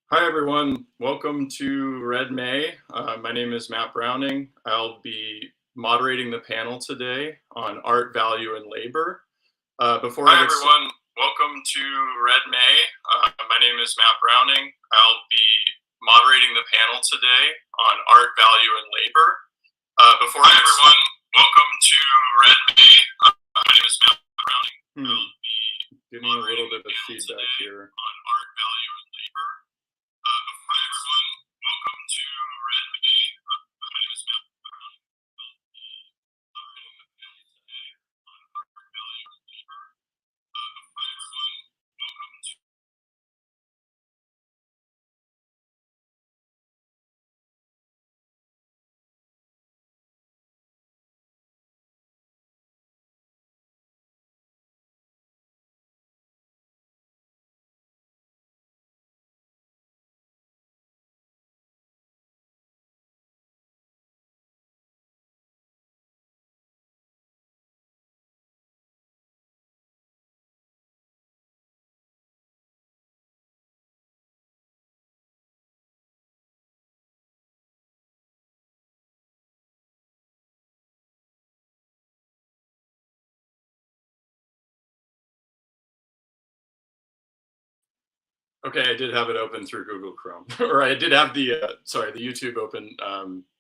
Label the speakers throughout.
Speaker 1: Hi, everyone. Welcome to Red May. My name is Matt Browning. I'll be moderating the panel today on art, value, and labor. Hi, everyone. Welcome to Red May. My name is Matt Browning. I'll be moderating the panel today on art, value, and labor. Hi, everyone. Welcome to Red May. My name is Matt Browning. I'll be getting a little bit of feedback here on art, value, and labor. Hi, everyone. Welcome to Red May. My name is Matt Browning. I'll be moderating the panel today on art, value, and labor. Hi, everyone. Welcome to. Okay, I did have it open through Google Chrome, or I did have the YouTube open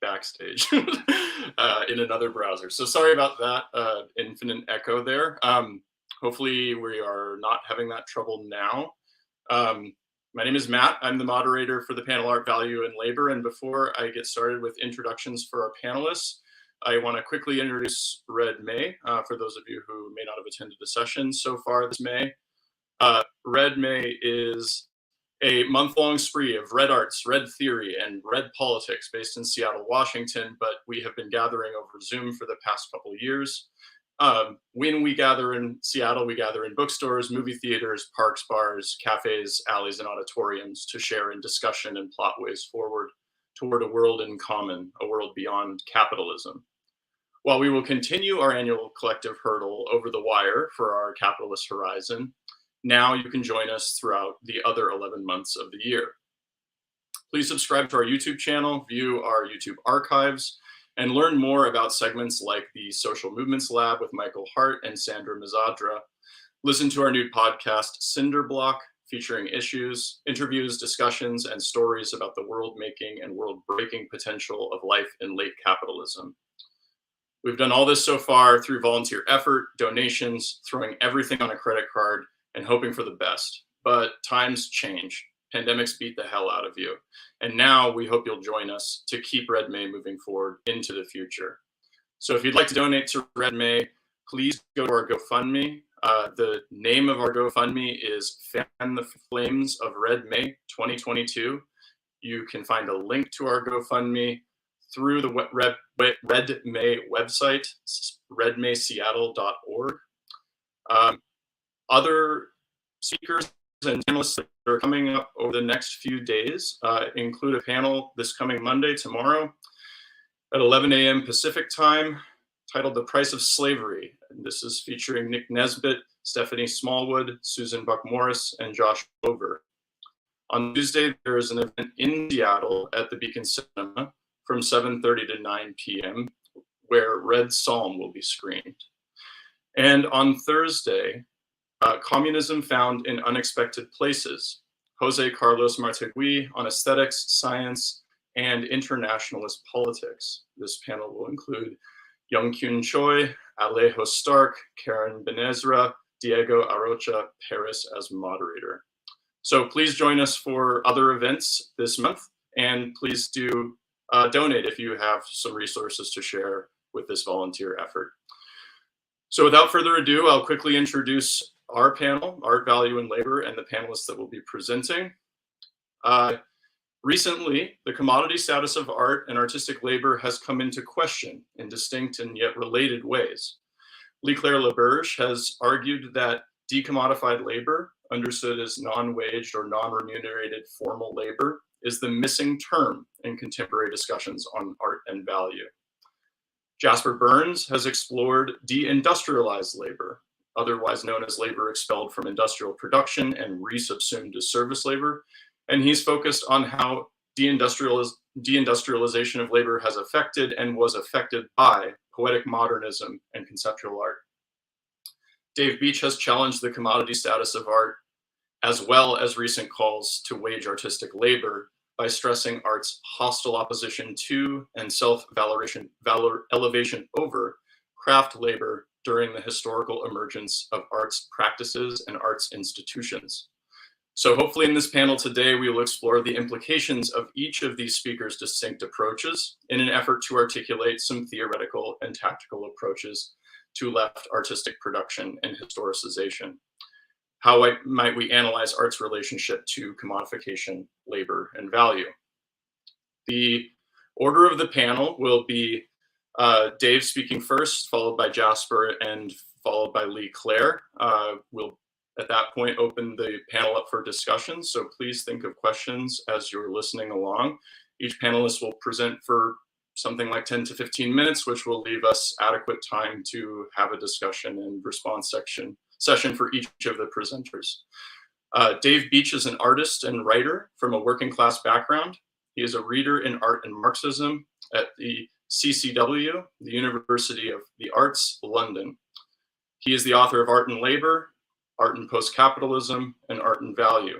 Speaker 1: backstage in another browser. So sorry about that infinite echo there. Hopefully we are not having that trouble now. My name is Matt. I'm the moderator for the panel Art, Value, and Labor. And before I get started with introductions for our panelists, I want to quickly introduce Red May for those of you who may not have attended the session so far this May. Red May is a month-long spree of red arts, red theory, and red politics based in Seattle, Washington, but we have been gathering over Zoom for the past couple of years. When we gather in Seattle, we gather in bookstores, movie theaters, parks, bars, cafes, alleys, and auditoriums to share in discussion and plot ways forward toward a world in common, a world beyond capitalism. While we will continue our annual collective hurdle over the wire for our capitalist horizon, now you can join us throughout the other 11 months of the year. Please subscribe to our YouTube channel, view our YouTube archives, and learn more about segments like the Social Movements Lab with Michael Hart and Sandra Mazadra. Listen to our new podcast, Cinder Block, featuring issues, interviews, discussions, and stories about the world-making and world-breaking potential of life in late capitalism. We've done all this so far through volunteer effort, donations, throwing everything on a credit card, and hoping for the best. But times change. Pandemics beat the hell out of you. And now we hope you'll join us to keep Red May moving forward into the future. So if you'd like to donate to Red May, please go to our GoFundMe. The name of our GoFundMe is Fan the Flames of Red May 2022. You can find a link to our GoFundMe through the Red May website, redmayseattle.org. Other speakers and panelists that are coming up over the next few days include a panel this coming Monday, tomorrow, at 11 a.m. Pacific time, titled The Price of Slavery. And this is featuring Nick Nesbitt, Stephanie Smallwood, Susan Buck-Morris, and Josh Over. On Tuesday, there is an event in Seattle at the Beacon Cinema from 7:30 to 9 p.m., where Red Psalm will be screened. And on Thursday, Communism Found in Unexpected Places, Jose Carlos Martegui on Aesthetics, Science, and Internationalist Politics. This panel will include Young-Kyun Choi, Alejo Stark, Karen Benezra, Diego Arocha Paris as moderator. So please join us for other events this month, and please do donate if you have some resources to share with this volunteer effort. So without further ado, I'll quickly introduce our panel, Art, Value, and Labor, and the panelists that will be presenting. Recently, the commodity status of art and artistic labor has come into question in distinct and yet related ways. Leigh Claire La Berge has argued that decommodified labor, understood as non-waged or non-remunerated formal labor, is the missing term in contemporary discussions on art and value. Jasper Bernes has explored deindustrialized labor, otherwise known as labor expelled from industrial production and re-subsumed as service labor, And he's focused on how deindustrialization of labor has affected and was affected by poetic modernism and conceptual art. Dave Beech has challenged the commodity status of art, as well as recent calls to wage artistic labor by stressing art's hostile opposition to and self-elevation over craft labor during the historical emergence of arts practices and arts institutions. So hopefully in this panel today, we will explore the implications of each of these speakers' distinct approaches in an effort to articulate some theoretical and tactical approaches to left artistic production and historicization. How might we analyze art's relationship to commodification, labor, and value? The order of the panel will be Dave speaking first, followed by Jasper, and followed by Leigh Claire. We'll at that point open the panel up for discussion, so please think of questions as you're listening along. Each panelist will present for something like 10 to 15 minutes, which will leave us adequate time to have a discussion and response session for each of the presenters. Dave Beech is an artist and writer from a working class background. He is a reader in art and Marxism at the CCW, the University of the Arts, London. He is the author of Art and Labor, Art and Post-Capitalism, and Art and Value.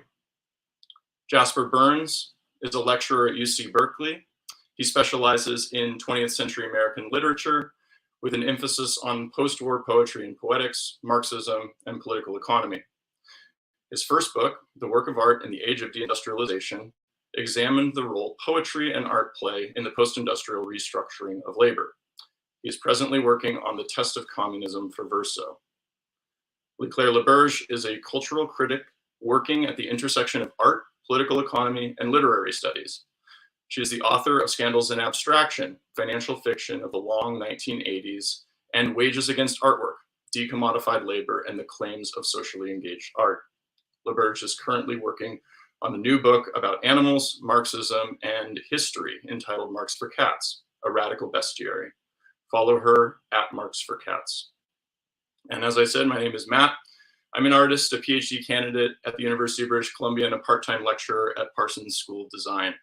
Speaker 1: Jasper Bernes is a lecturer at UC Berkeley. He specializes in 20th century American literature with an emphasis on post-war poetry and poetics, Marxism, and political economy. His first book, The Work of Art in the Age of Deindustrialization, examined the role poetry and art play in the post-industrial restructuring of labor. He is presently working on The Test of Communism for Verso. Leigh Claire La Berge is a cultural critic working at the intersection of art, political economy, and literary studies. She is the author of Scandals in Abstraction, financial fiction of the long 1980s, and Wages Against Artwork, Decommodified Labor and the Claims of Socially Engaged Art. La Berge is currently working on a new book about animals, Marxism, and history entitled Marx for Cats, a radical bestiary. Follow her at Marx for Cats. And as I said, my name is Matt. I'm an artist, a PhD candidate at the University of British Columbia, and a part-time lecturer at Parsons School of Design.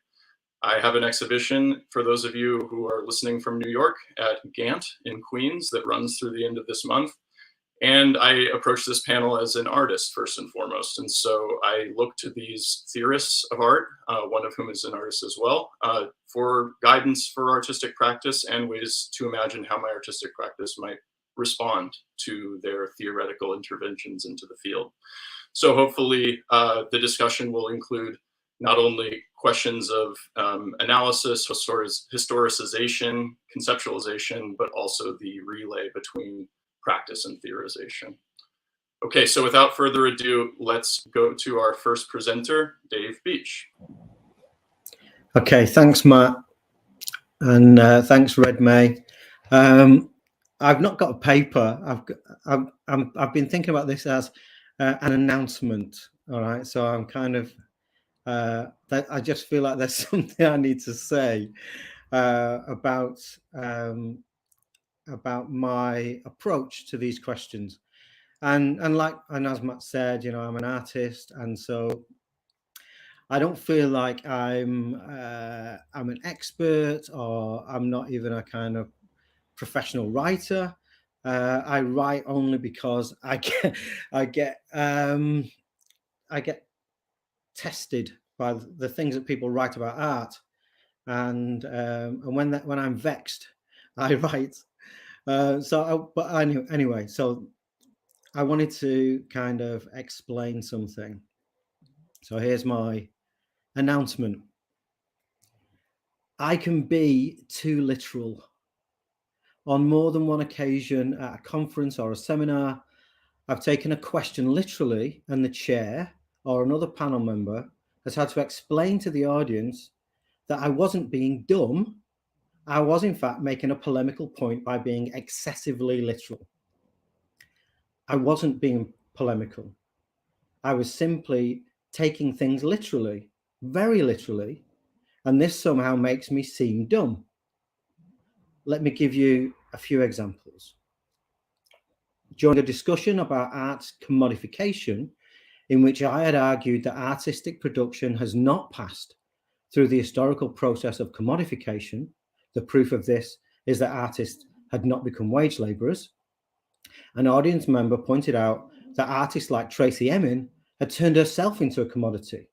Speaker 1: I have an exhibition for those of you who are listening from New York at Gant in Queens that runs through the end of this month. And I approach this panel as an artist first and foremost. And so I look to these theorists of art, one of whom is an artist as well, for guidance for artistic practice and ways to imagine how my artistic practice might respond to their theoretical interventions into the field. So hopefully the discussion will include not only questions of analysis, historicization, conceptualization, but also the relay between practice and theorization. Okay, so without further ado, let's go to our first presenter, Dave Beech.
Speaker 2: Okay, thanks, Matt, and thanks, Red May. I've not got a paper. I've been thinking about this as an announcement. All right, so I'm kind of I just feel like there's something I need to say about my approach to these questions, and as Matt said, you know, I'm an artist, and so I don't feel like I'm an expert, or I'm not even a kind of professional writer. I write only because I get tested by the things that people write about art, and when I'm vexed, I write. Anyway, so I wanted to kind of explain something. So here's my announcement. I can be too literal. On more than one occasion at a conference or a seminar, I've taken a question literally, and the chair or another panel member has had to explain to the audience that I wasn't being dumb. I was, in fact, making a polemical point by being excessively literal. I wasn't being polemical. I was simply taking things literally, very literally, and this somehow makes me seem dumb. Let me give you a few examples. During a discussion about art's commodification, in which I had argued that artistic production has not passed through the historical process of commodification. The proof of this is that artists had not become wage labourers. An audience member pointed out that artists like Tracey Emin had turned herself into a commodity.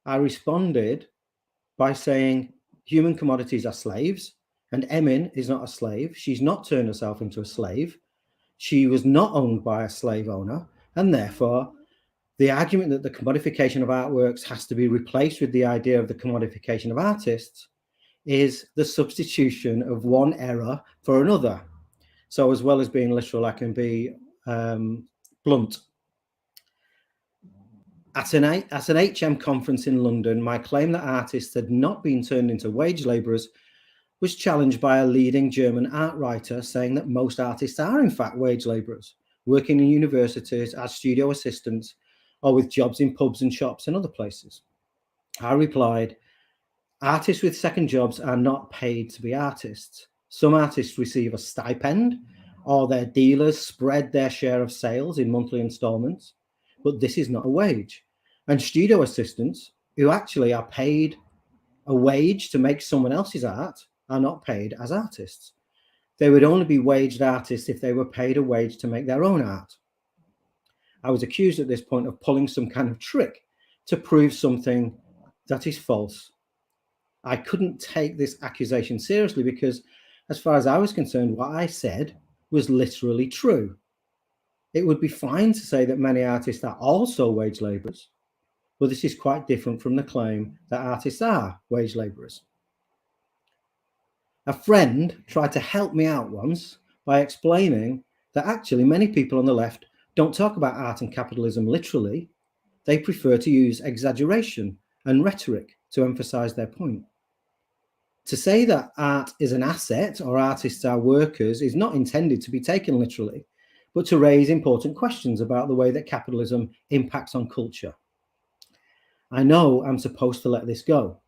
Speaker 2: I responded by saying human commodities are slaves, and Emin is not a slave. She's not turned herself into a slave. She was not owned by a slave owner, and therefore the argument that the commodification of artworks has to be replaced with the idea of the commodification of artists is the substitution of one error for another. So as well as being literal, I can be blunt. At an HM conference in London, my claim that artists had not been turned into wage labourers was challenged by a leading German art writer saying that most artists are in fact wage labourers, working in universities as studio assistants or with jobs in pubs and shops and other places. I replied, artists with second jobs are not paid to be artists. Some artists receive a stipend, or their dealers spread their share of sales in monthly instalments, but this is not a wage. And studio assistants, who actually are paid a wage to make someone else's art, are not paid as artists. They would only be waged artists if they were paid a wage to make their own art. I was accused at this point of pulling some kind of trick to prove something that is false. I couldn't take this accusation seriously because, as far as I was concerned, what I said was literally true. It would be fine to say that many artists are also wage labourers, but this is quite different from the claim that artists are wage labourers. A friend tried to help me out once by explaining that actually many people on the left don't talk about art and capitalism literally. They prefer to use exaggeration and rhetoric to emphasize their point. To say that art is an asset or artists are workers is not intended to be taken literally, but to raise important questions about the way that capitalism impacts on culture. I know I'm supposed to let this go,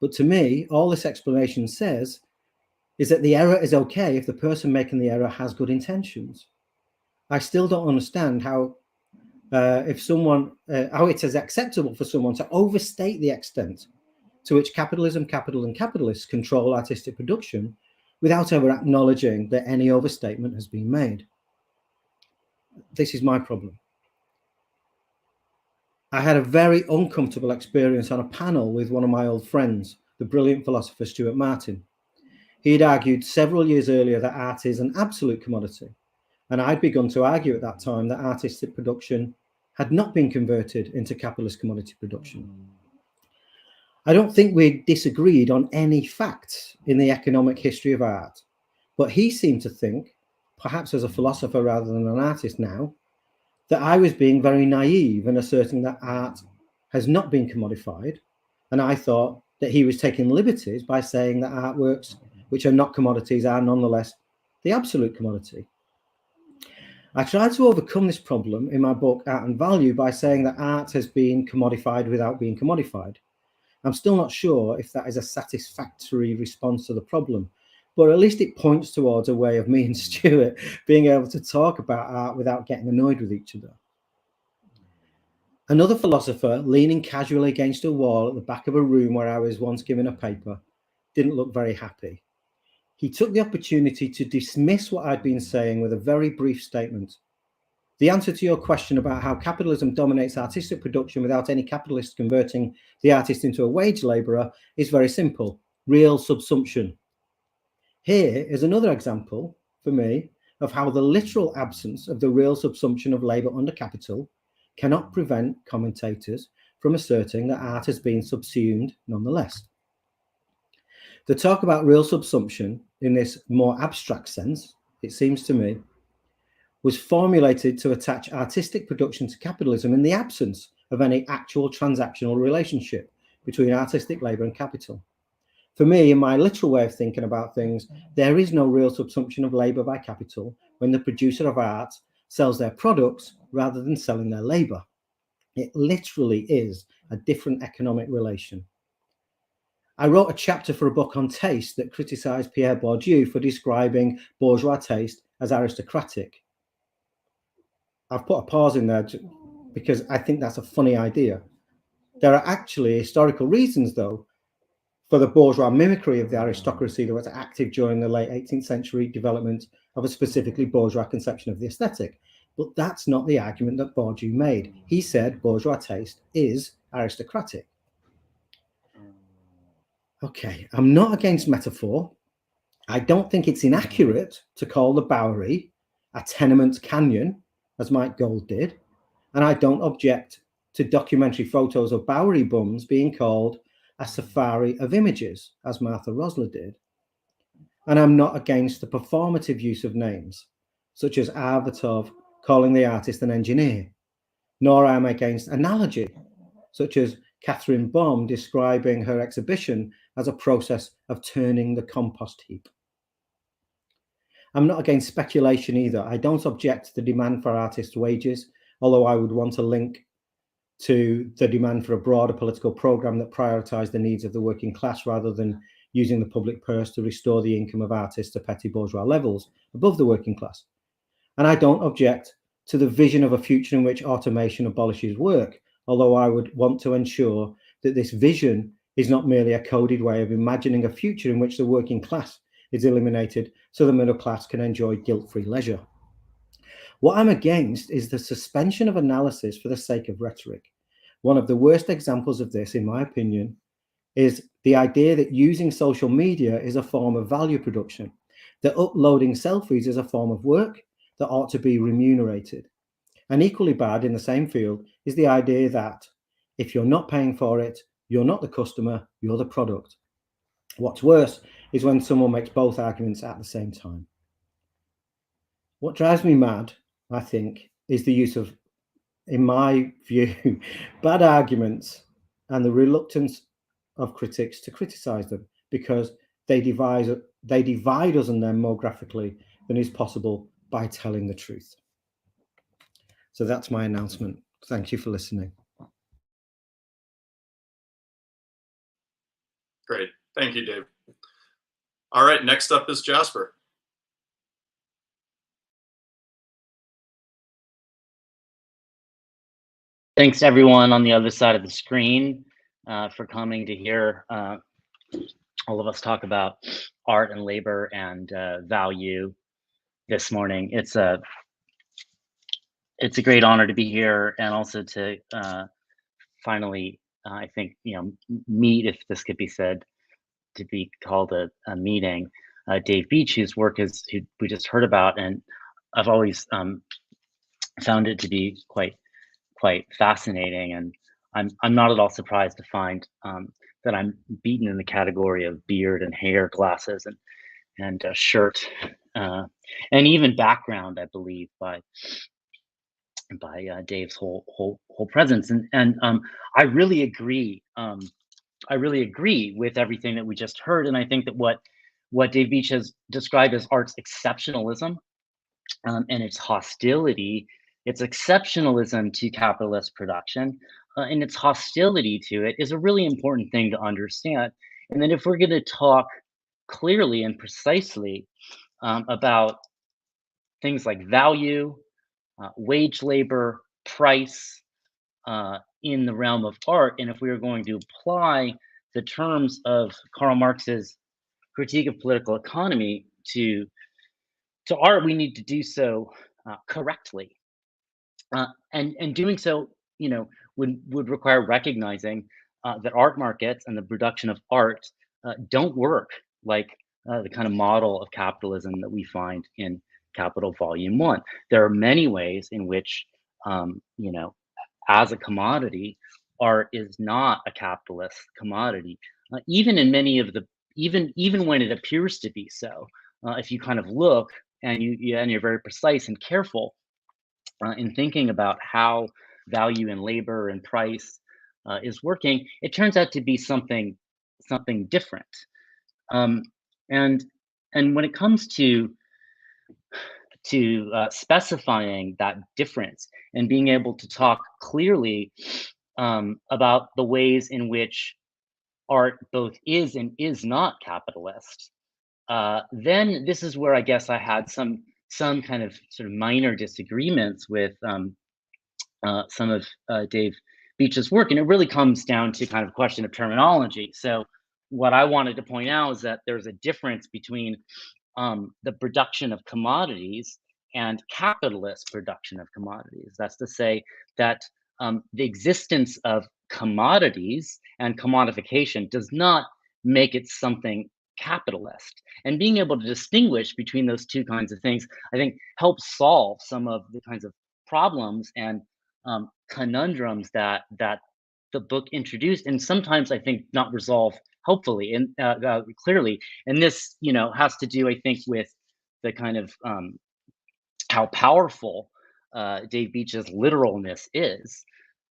Speaker 2: but to me, all this explanation says is that the error is okay if the person making the error has good intentions. I still don't understand how how it is acceptable for someone to overstate the extent to which capitalism, capital, and capitalists control artistic production without ever acknowledging that any overstatement has been made. This is my problem. I had a very uncomfortable experience on a panel with one of my old friends, the brilliant philosopher Stuart Martin. He had argued several years earlier that art is an absolute commodity, and I'd begun to argue at that time that artistic production had not been converted into capitalist commodity production. I don't think we disagreed on any facts in the economic history of art, but he seemed to think, perhaps as a philosopher rather than an artist now, that I was being very naive in asserting that art has not been commodified, and I thought that he was taking liberties by saying that artworks which are not commodities are nonetheless the absolute commodity. I tried to overcome this problem in my book Art and Value by saying that art has been commodified without being commodified. I'm still not sure if that is a satisfactory response to the problem, but at least it points towards a way of me and Stuart being able to talk about art without getting annoyed with each other. Another philosopher, leaning casually against a wall at the back of a room where I was once given a paper, didn't look very happy. He took the opportunity to dismiss what I'd been saying with a very brief statement. The answer to your question about how capitalism dominates artistic production without any capitalist converting the artist into a wage labourer is very simple: real subsumption. Here is another example for me of how the literal absence of the real subsumption of labour under capital cannot prevent commentators from asserting that art has been subsumed nonetheless. The talk about real subsumption in this more abstract sense, it seems to me, was formulated to attach artistic production to capitalism in the absence of any actual transactional relationship between artistic labour and capital. For me, in my literal way of thinking about things, there is no real subsumption of labour by capital when the producer of art sells their products rather than selling their labour. It literally is a different economic relation. I wrote a chapter for a book on taste that criticised Pierre Bourdieu for describing bourgeois taste as aristocratic. I've put a pause in there because I think that's a funny idea. There are actually historical reasons, though, for the bourgeois mimicry of the aristocracy that was active during the late 18th century development of a specifically bourgeois conception of the aesthetic. But that's not the argument that Bourdieu made. He said bourgeois taste is aristocratic. Okay, I'm not against metaphor. I don't think it's inaccurate to call the Bowery a tenement canyon, as Mike Gold did. And I don't object to documentary photos of Bowery bums being called a safari of images, as Martha Rosler did. And I'm not against the performative use of names, such as Arvatov calling the artist an engineer, nor am I against analogy, such as Catherine Baum describing her exhibition as a process of turning the compost heap. I'm not against speculation either. I don't object to the demand for artists' wages, although I would want to link to the demand for a broader political program that prioritized the needs of the working class rather than using the public purse to restore the income of artists to petty bourgeois levels above the working class. And I don't object to the vision of a future in which automation abolishes work, although I would want to ensure that this vision is not merely a coded way of imagining a future in which the working class is eliminated so the middle class can enjoy guilt-free leisure. What I'm against is the suspension of analysis for the sake of rhetoric. One of the worst examples of this, in my opinion, is the idea that using social media is a form of value production, that uploading selfies is a form of work that ought to be remunerated. And equally bad in the same field is the idea that if you're not paying for it, you're not the customer, you're the product. What's worse is when someone makes both arguments at the same time. What drives me mad, I think, is the use of, in my view, bad arguments and the reluctance of critics to criticize them because they divide us and them more graphically than is possible by telling the truth. So that's my announcement. Thank you for listening.
Speaker 1: Great. Thank you, Dave. All right, next up is Jasper.
Speaker 3: Thanks everyone on the other side of the screen for coming to hear all of us talk about art and labor and value this morning. It's a great honor to be here and also to finally, I think, meet, if this could be said, to be called a meeting. Dave Beech, whose work who we just heard about, and I've always found it to be quite fascinating, and I'm not at all surprised to find that I'm beaten in the category of beard and hair, glasses, and shirt, and even background, I believe, by Dave's whole presence, and I really agree. I really agree with everything that we just heard, and I think that what Dave Beech has described as art's exceptionalism and its hostility, its exceptionalism to capitalist production, and its hostility to it is a really important thing to understand. And then if we're going to talk clearly and precisely about things like value, wage labor, price in the realm of art, and if we are going to apply the terms of Karl Marx's critique of political economy to art, we need to do so correctly. And doing so, would require recognizing that art markets and the production of art don't work like the kind of model of capitalism that we find in Capital Volume 1. There are many ways in which, as a commodity, art is not a capitalist commodity. Even in many of the, even when it appears to be so, if you kind of look and you're very precise and careful in thinking about how value and labor and price is working, it turns out to be something different. And when it comes to specifying that difference and being able to talk clearly about the ways in which art both is and is not capitalist, then this is where I guess I had some kind of sort of minor disagreements with some of Dave Beech's work, and it really comes down to kind of a question of terminology. So what I wanted to point out is that there's a difference between the production of commodities and capitalist production of commodities. That's to say that the existence of commodities and commodification does not make it something capitalist. And being able to distinguish between those two kinds of things, I think, helps solve some of the kinds of problems and conundrums that the book introduced, and sometimes I think not resolved helpfully and clearly. And this, has to do, I think, with the kind of how powerful Dave Beech's literalness is.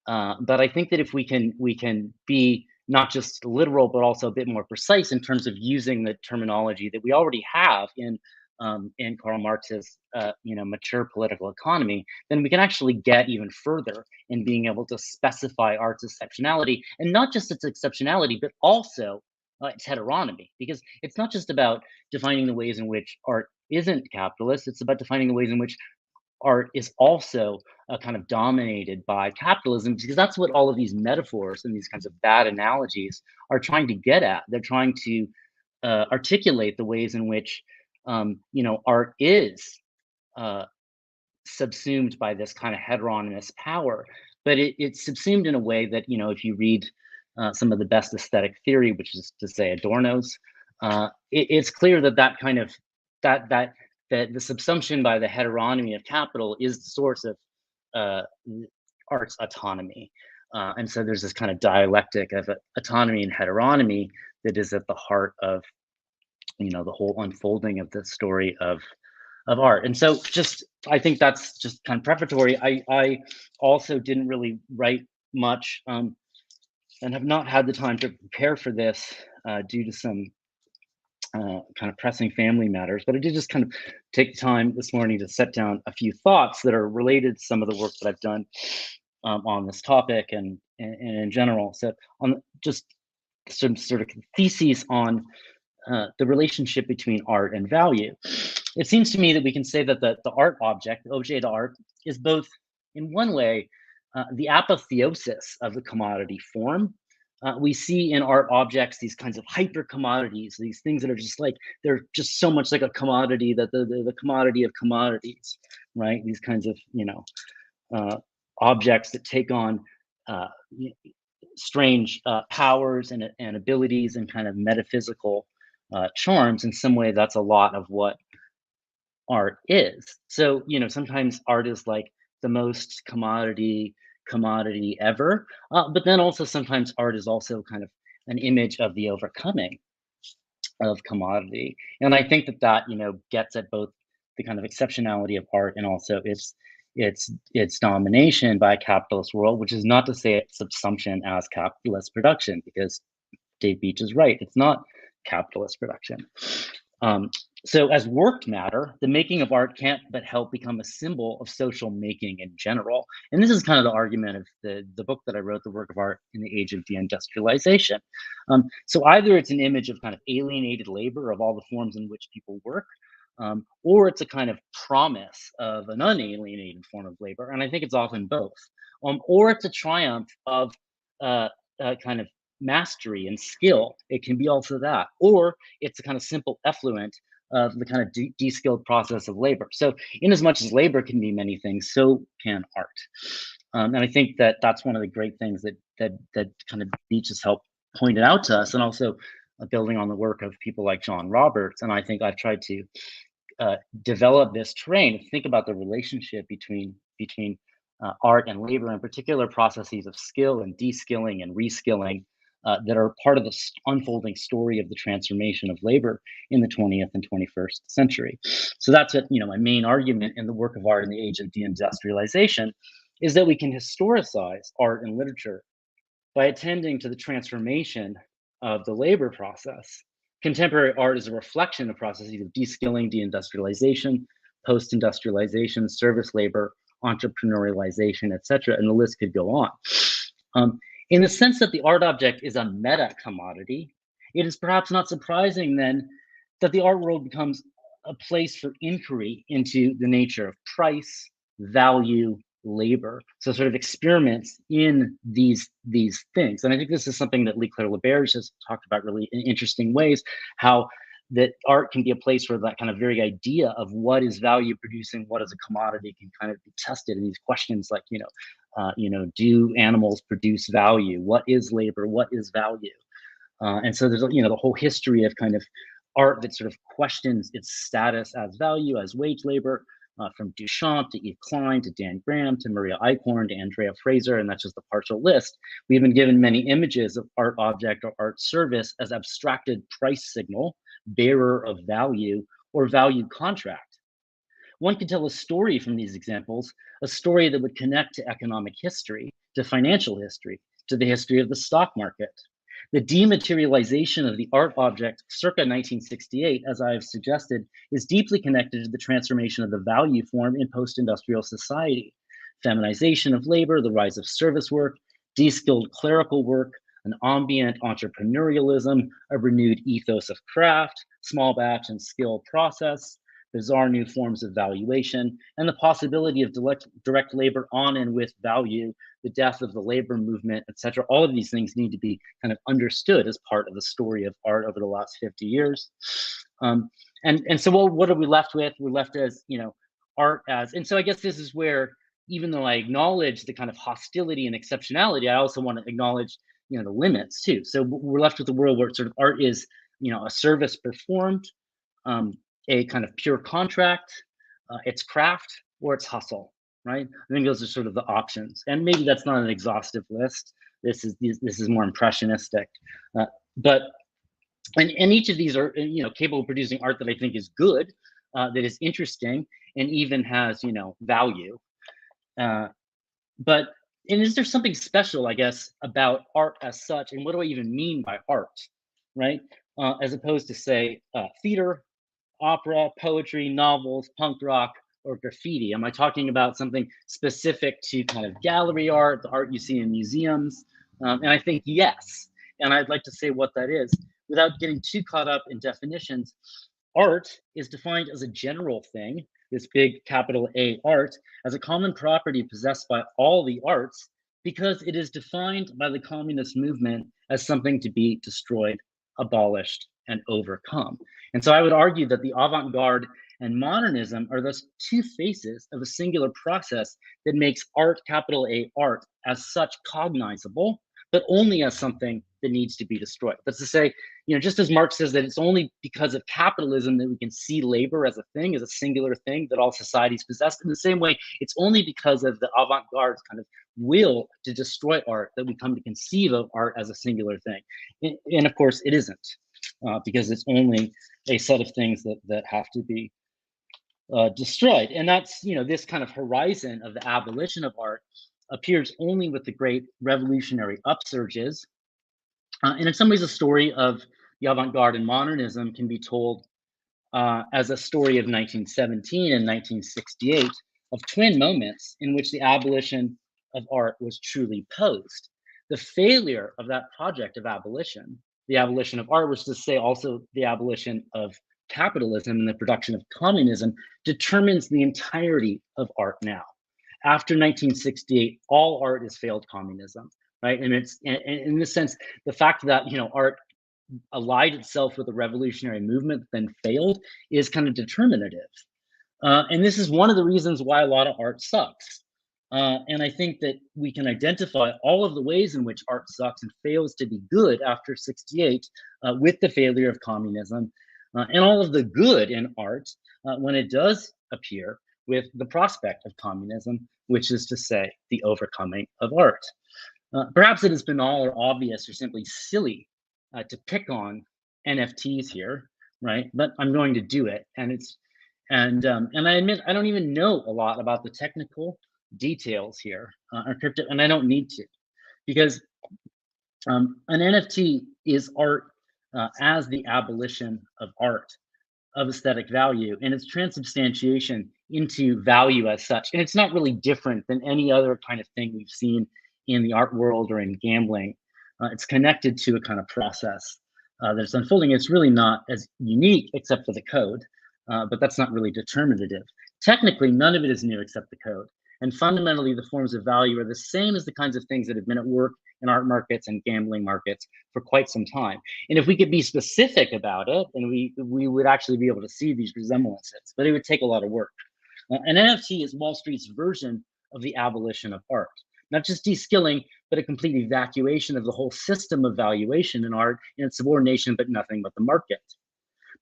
Speaker 3: But I think that if we can be not just literal, but also a bit more precise in terms of using the terminology that we already have in Karl Marx's mature political economy, then we can actually get even further in being able to specify art's exceptionality, and not just its exceptionality, but also its heteronomy, because it's not just about defining the ways in which art isn't capitalist, it's about defining the ways in which art is also kind of dominated by capitalism, because that's what all of these metaphors and these kinds of bad analogies are trying to get at. They're trying to articulate the ways in which art is subsumed by this kind of heteronymous power, but it's subsumed in a way that, if you read some of the best aesthetic theory, which is to say Adorno's, it's clear that kind of that the subsumption by the heteronomy of capital is the source of art's autonomy. And so there's this kind of dialectic of autonomy and heteronomy that is at the heart of the whole unfolding of the story of art. And so I think that's just kind of prefatory. I also didn't really write much and have not had the time to prepare for this due to some kind of pressing family matters, but I did just kind of take the time this morning to set down a few thoughts that are related to some of the work that I've done on this topic and in general. So on just some sort of theses on the relationship between art and value. It seems to me that we can say that the art object, objet d'art, is both, in one way, the apotheosis of the commodity form. We see in art objects these kinds of hyper commodities, these things that are just like, they're just so much like a commodity, that the commodity of commodities, right? These kinds of, objects that take on strange powers and abilities and kind of metaphysical charms. In some way, that's a lot of what art is. So, sometimes art is like the most commodity ever, but then also sometimes art is also kind of an image of the overcoming of commodity. And I think that gets at both the kind of exceptionality of art and also its domination by a capitalist world, which is not to say it's subsumption as capitalist production, because Dave Beech is right, it's not capitalist production. So as worked matter, the making of art can't but help become a symbol of social making in general. And this is kind of the argument of the book that I wrote, The Work of Art in the Age of Deindustrialization. So either it's an image of kind of alienated labor of all the forms in which people work, or it's a kind of promise of an unalienated form of labor. And I think it's often both. Or it's a triumph of kind of mastery and skill. It can be also that. Or it's a kind of simple effluent of the kind of de-skilled process of labor. So in as much as labor can be many things, so can art. And I think that that's one of the great things that kind of Beech has helped point it out to us, and also building on the work of people like John Roberts. And I think I've tried to develop this terrain, think about the relationship between art and labor, in particular processes of skill and de-skilling and reskilling that are part of the unfolding story of the transformation of labor in the 20th and 21st century. So that's what, my main argument in The Work of Art in the Age of Deindustrialization is that we can historicize art and literature by attending to the transformation of the labor process. Contemporary art is a reflection of processes of de-skilling, deindustrialization, post-industrialization, service labor, entrepreneurialization, etc., and the list could go on. In the sense that the art object is a meta commodity, it is perhaps not surprising then that the art world becomes a place for inquiry into the nature of price, value, labor. So sort of experiments in these things. And I think this is something that Leigh Claire La Berge has talked about really in interesting ways, how that art can be a place where that kind of very idea of what is value producing, what is a commodity, can kind of be tested in these questions like, do animals produce value? What is labor? What is value? And so there's, the whole history of kind of art that sort of questions its status as value, as wage labor, from Duchamp to Yves Klein to Dan Graham to Maria Eichhorn to Andrea Fraser, and that's just a partial list. We've been given many images of art object or art service as abstracted price signal, bearer of value, or value contract. One could tell a story from these examples, a story that would connect to economic history, to financial history, to the history of the stock market. The dematerialization of the art object circa 1968, as I have suggested, is deeply connected to the transformation of the value form in post-industrial society. Feminization of labor, the rise of service work, de-skilled clerical work, an ambient entrepreneurialism, a renewed ethos of craft, small batch and skill process, bizarre new forms of valuation, and the possibility of direct labor on and with value, the death of the labor movement, etc. All of these things need to be kind of understood as part of the story of art over the last 50 years. And so what are we left with? We're left as, art as, and so I guess this is where, even though I acknowledge the kind of hostility and exceptionality, I also want to acknowledge, the limits too. So we're left with a world where sort of art is, a service performed, a kind of pure contract, it's craft, or it's hustle, right? I think those are sort of the options. And maybe that's not an exhaustive list. This is more impressionistic. But each of these are, capable of producing art that I think is good, that is interesting, and even has, value. But is there something special, I guess, about art as such? And what do I even mean by art, right? As opposed to, say, theater, opera, poetry, novels, punk rock, or graffiti? Am I talking about something specific to kind of gallery art, the art you see in museums? And I think yes. And I'd like to say what that is. Without getting too caught up in definitions, art is defined as a general thing, this big capital A art, as a common property possessed by all the arts, because it is defined by the communist movement as something to be destroyed, abolished, and overcome. And so I would argue that the avant-garde and modernism are thus two faces of a singular process that makes art, capital A art, as such cognizable, but only as something that needs to be destroyed. That's to say, just as Marx says that it's only because of capitalism that we can see labor as a thing, as a singular thing that all societies possess. In the same way, it's only because of the avant-garde's kind of will to destroy art that we come to conceive of art as a singular thing. And of course, it isn't, because it's only a set of things that have to be destroyed. And that's, this kind of horizon of the abolition of art appears only with the great revolutionary upsurges. And in some ways, the story of the avant-garde and modernism can be told as a story of 1917 and 1968, of twin moments in which the abolition of art was truly posed. The failure of that project of abolition, the abolition of art, was to say also the abolition of capitalism and the production of communism, determines the entirety of art now. After 1968, all art is failed communism, right? And it's, in this sense, the fact that, art allied itself with a revolutionary movement that then failed is kind of determinative. And this is one of the reasons why a lot of art sucks. And I think that we can identify all of the ways in which art sucks and fails to be good after 68 with the failure of communism, and all of the good in art when it does appear with the prospect of communism, which is to say, the overcoming of art. Perhaps it is banal or obvious or simply silly to pick on NFTs here, right? But I'm going to do it, and I admit I don't even know a lot about the technical details here, or crypto, and I don't need to, because an NFT is art as the abolition of art, of aesthetic value, and its transubstantiation into value as such. And it's not really different than any other kind of thing we've seen in the art world or in gambling. It's connected to a kind of process that's unfolding. It's really not as unique except for the code, but that's not really determinative. Technically, none of it is new except the code. And fundamentally, the forms of value are the same as the kinds of things that have been at work in art markets and gambling markets for quite some time. And if we could be specific about it, then we would actually be able to see these resemblances, but it would take a lot of work. An NFT is Wall Street's version of the abolition of art. Not just de-skilling, but a complete evacuation of the whole system of valuation in art and its subordination, but nothing but the market.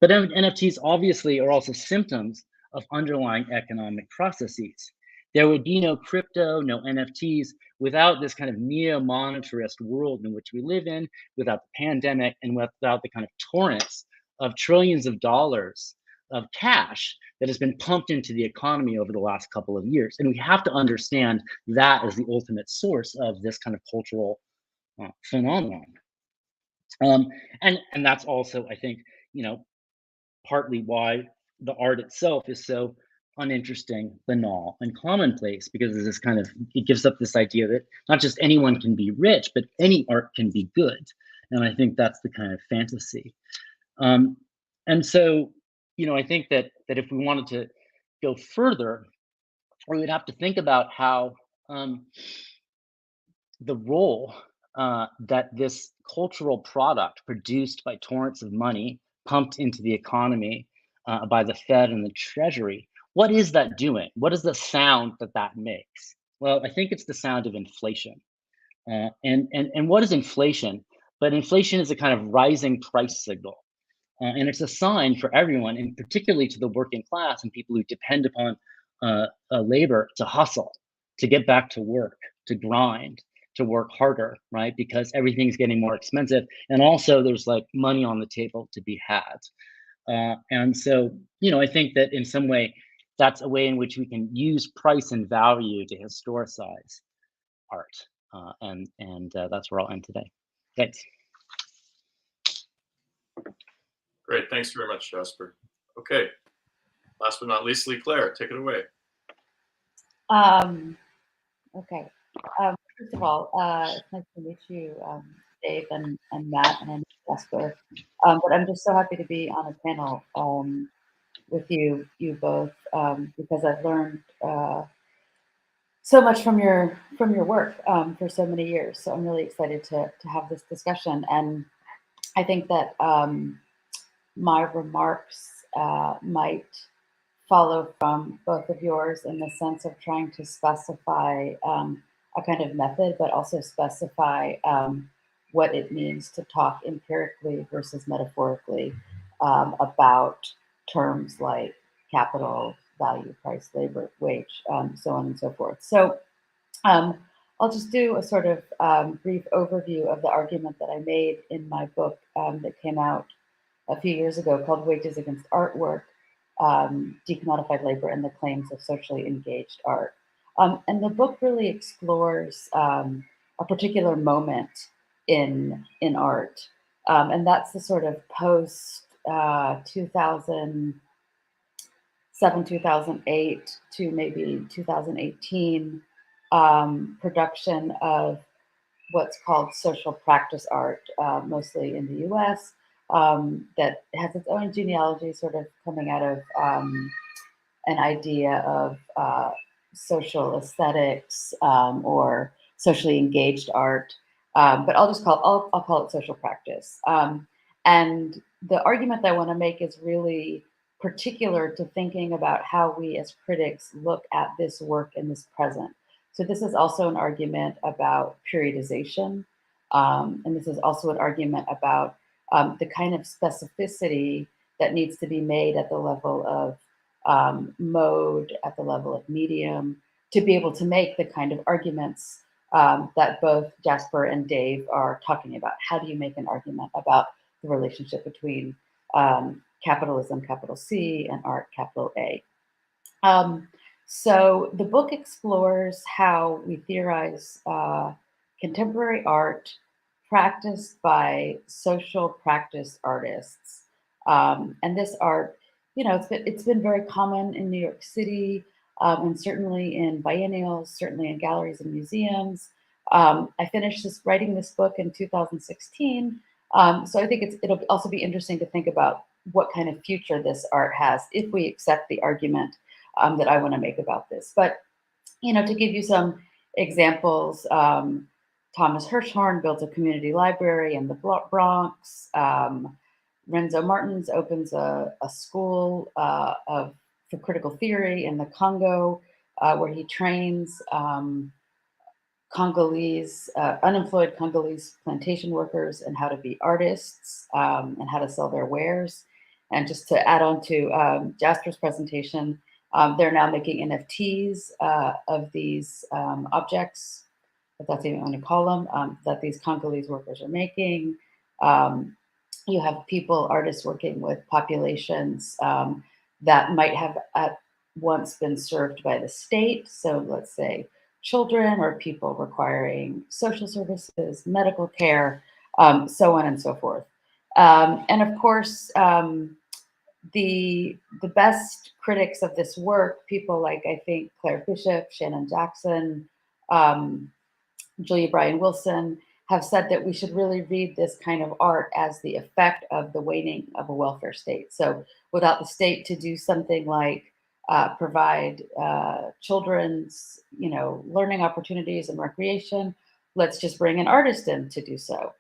Speaker 3: But NFTs obviously are also symptoms of underlying economic processes. There would be no crypto, no NFTs without this kind of neo-monetarist world in which we live in, without the pandemic, and without the kind of torrents of trillions of dollars of cash that has been pumped into the economy over the last couple of years. And we have to understand that as the ultimate source of this kind of cultural phenomenon. And that's also, I think, partly why the art itself is so uninteresting, banal, and commonplace, because it's this kind of, it gives up this idea that not just anyone can be rich, but any art can be good. And I think that's the kind of fantasy. And so, I think that if we wanted to go further, we would have to think about how the role that this cultural product produced by torrents of money pumped into the economy by the Fed and the Treasury, what is that doing? What is the sound that makes? Well, I think it's the sound of inflation. And what is inflation? But inflation is a kind of rising price signal. And it's a sign for everyone, and particularly to the working class and people who depend upon labor to hustle, to get back to work, to grind, to work harder, right? Because everything's getting more expensive. And also there's like money on the table to be had. And so, I think that in some way, that's a way in which we can use price and value to historicize art. And that's where I'll end today. Thanks.
Speaker 1: Great, thanks very much, Jasper. Okay, last but not least, Leigh Claire, take it away.
Speaker 4: Okay. First of all, it's nice to meet you, Dave and Matt and Jasper. But I'm just so happy to be on a panel with you both, because I've learned so much from your work for so many years. So I'm really excited to have this discussion. And I think that my remarks might follow from both of yours in the sense of trying to specify a kind of method, but also specify what it means to talk empirically versus metaphorically about terms like capital, value, price, labor, wage, so on and so forth. So I'll just do a sort of brief overview of the argument that I made in my book that came out a few years ago called Wages Against Artwork, Decommodified Labor and the Claims of Socially Engaged Art. And the book really explores a particular moment in art. And that's the sort of post 2007, 2008 to maybe 2018 production of what's called social practice art, mostly in the US, that has its own genealogy, sort of coming out of an idea of social aesthetics or socially engaged art. But I'll call it social practice. And the argument that I want to make is really particular to thinking about how we as critics look at this work in this present. So this is also an argument about periodization. And this is also an argument about the kind of specificity that needs to be made at the level of mode, at the level of medium, to be able to make the kind of arguments that both Jasper and Dave are talking about. How do you make an argument about the relationship between capitalism, capital C, and art, capital A? So the book explores how we theorize contemporary art practiced by social practice artists. And this art, it's been very common in New York City, and certainly in biennials, certainly in galleries and museums. I finished writing this book in 2016. So I think it'll also be interesting to think about what kind of future this art has if we accept the argument that I want to make about this. But to give you some examples, Thomas Hirschhorn builds a community library in the Bronx. Renzo Martins opens a school for critical theory in the Congo, where he trains Congolese, unemployed Congolese plantation workers and how to be artists and how to sell their wares. And just to add on to Jasper's presentation, they're now making NFTs of these objects, if that's even what you call them, that these Congolese workers are making. You have artists working with populations that might have at once been served by the state. So let's say children or people requiring social services, medical care, so on and so forth. And of course, the best critics of this work, people like, I think, Claire Bishop, Shannon Jackson, Julia Bryan Wilson, have said that we should really read this kind of art as the effect of the waning of a welfare state. So without the state to do something like provide children's, learning opportunities and recreation, let's just bring an artist in to do so.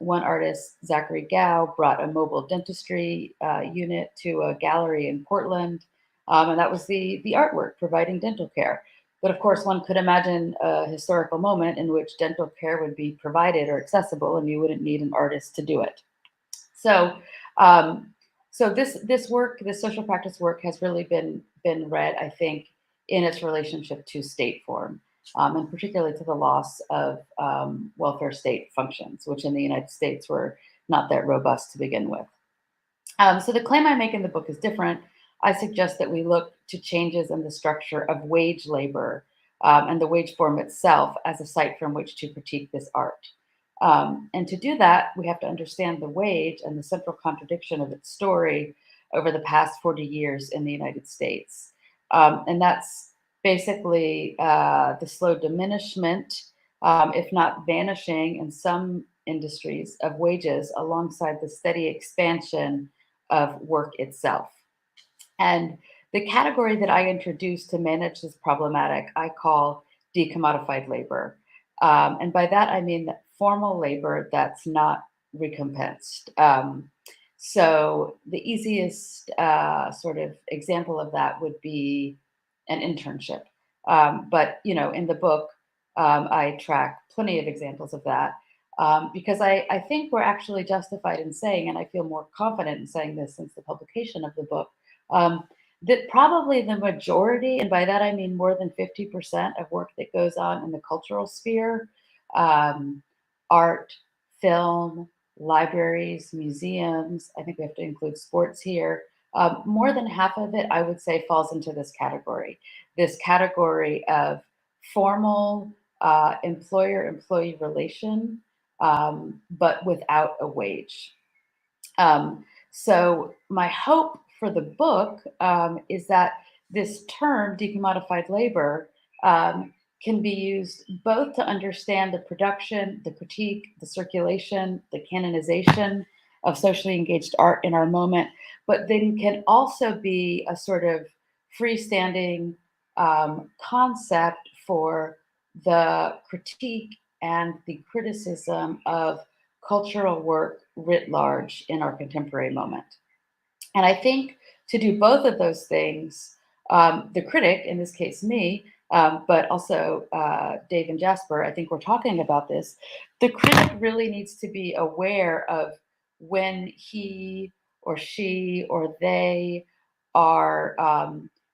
Speaker 4: One artist, Zachary Gao, brought a mobile dentistry unit to a gallery in Portland, and that was the artwork, providing dental care. But of course, one could imagine a historical moment in which dental care would be provided or accessible, and you wouldn't need an artist to do it. So, this work, this social practice work, has really been read, I think, in its relationship to state form, and particularly to the loss of welfare state functions, which in the United States were not that robust to begin with. So the claim I make in the book is different. I suggest that we look to changes in the structure of wage labor and the wage form itself as a site from which to critique this art. And to do that, we have to understand the wage and the central contradiction of its story over the past 40 years in the United States. And that's basically the slow diminishment, if not vanishing in some industries, of wages alongside the steady expansion of work itself. And the category that I introduced to manage this problematic, I call de-commodified labor. And by that, I mean formal labor that's not recompensed. So the easiest sort of example of that would be an internship. But, in the book, I track plenty of examples of that because I think we're actually justified in saying, and I feel more confident in saying this since the publication of the book, that probably the majority, and by that I mean more than 50% of work that goes on in the cultural sphere, art, film, libraries, museums, I think we have to include sports here, more than half of it, I would say, falls into this category of formal employer-employee relation, but without a wage. So my hope for the book is that this term, decommodified labor, can be used both to understand the production, the critique, the circulation, the canonization of socially engaged art in our moment, but then can also be a sort of freestanding concept for the critique and the criticism of cultural work writ large in our contemporary moment. And I think to do both of those things, the critic, in this case me, but also Dave and Jasper, I think we're talking about this, the critic really needs to be aware of when he or she or they are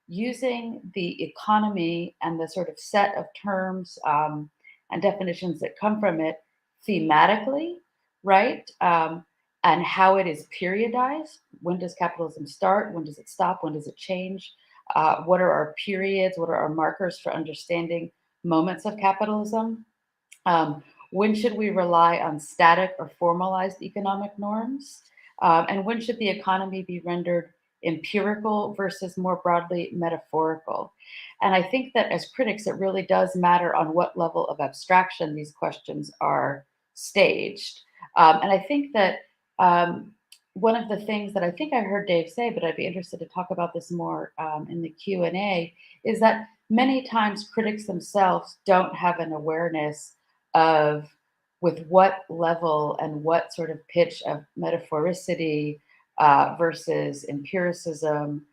Speaker 4: using the economy and the sort of set of terms and definitions that come from it thematically, right? And how it is periodized. When does capitalism start? When does it stop? When does it change? What are our periods? What are our markers for understanding moments of capitalism? When should we rely on static or formalized economic norms? And when should the economy be rendered empirical versus more broadly metaphorical? And I think that as critics, it really does matter on what level of abstraction these questions are staged. And I think that one of the things that I think I heard Dave say, but I'd be interested to talk about this more in the Q&A, is that many times critics themselves don't have an awareness of with what level and what sort of pitch of metaphoricity versus empiricism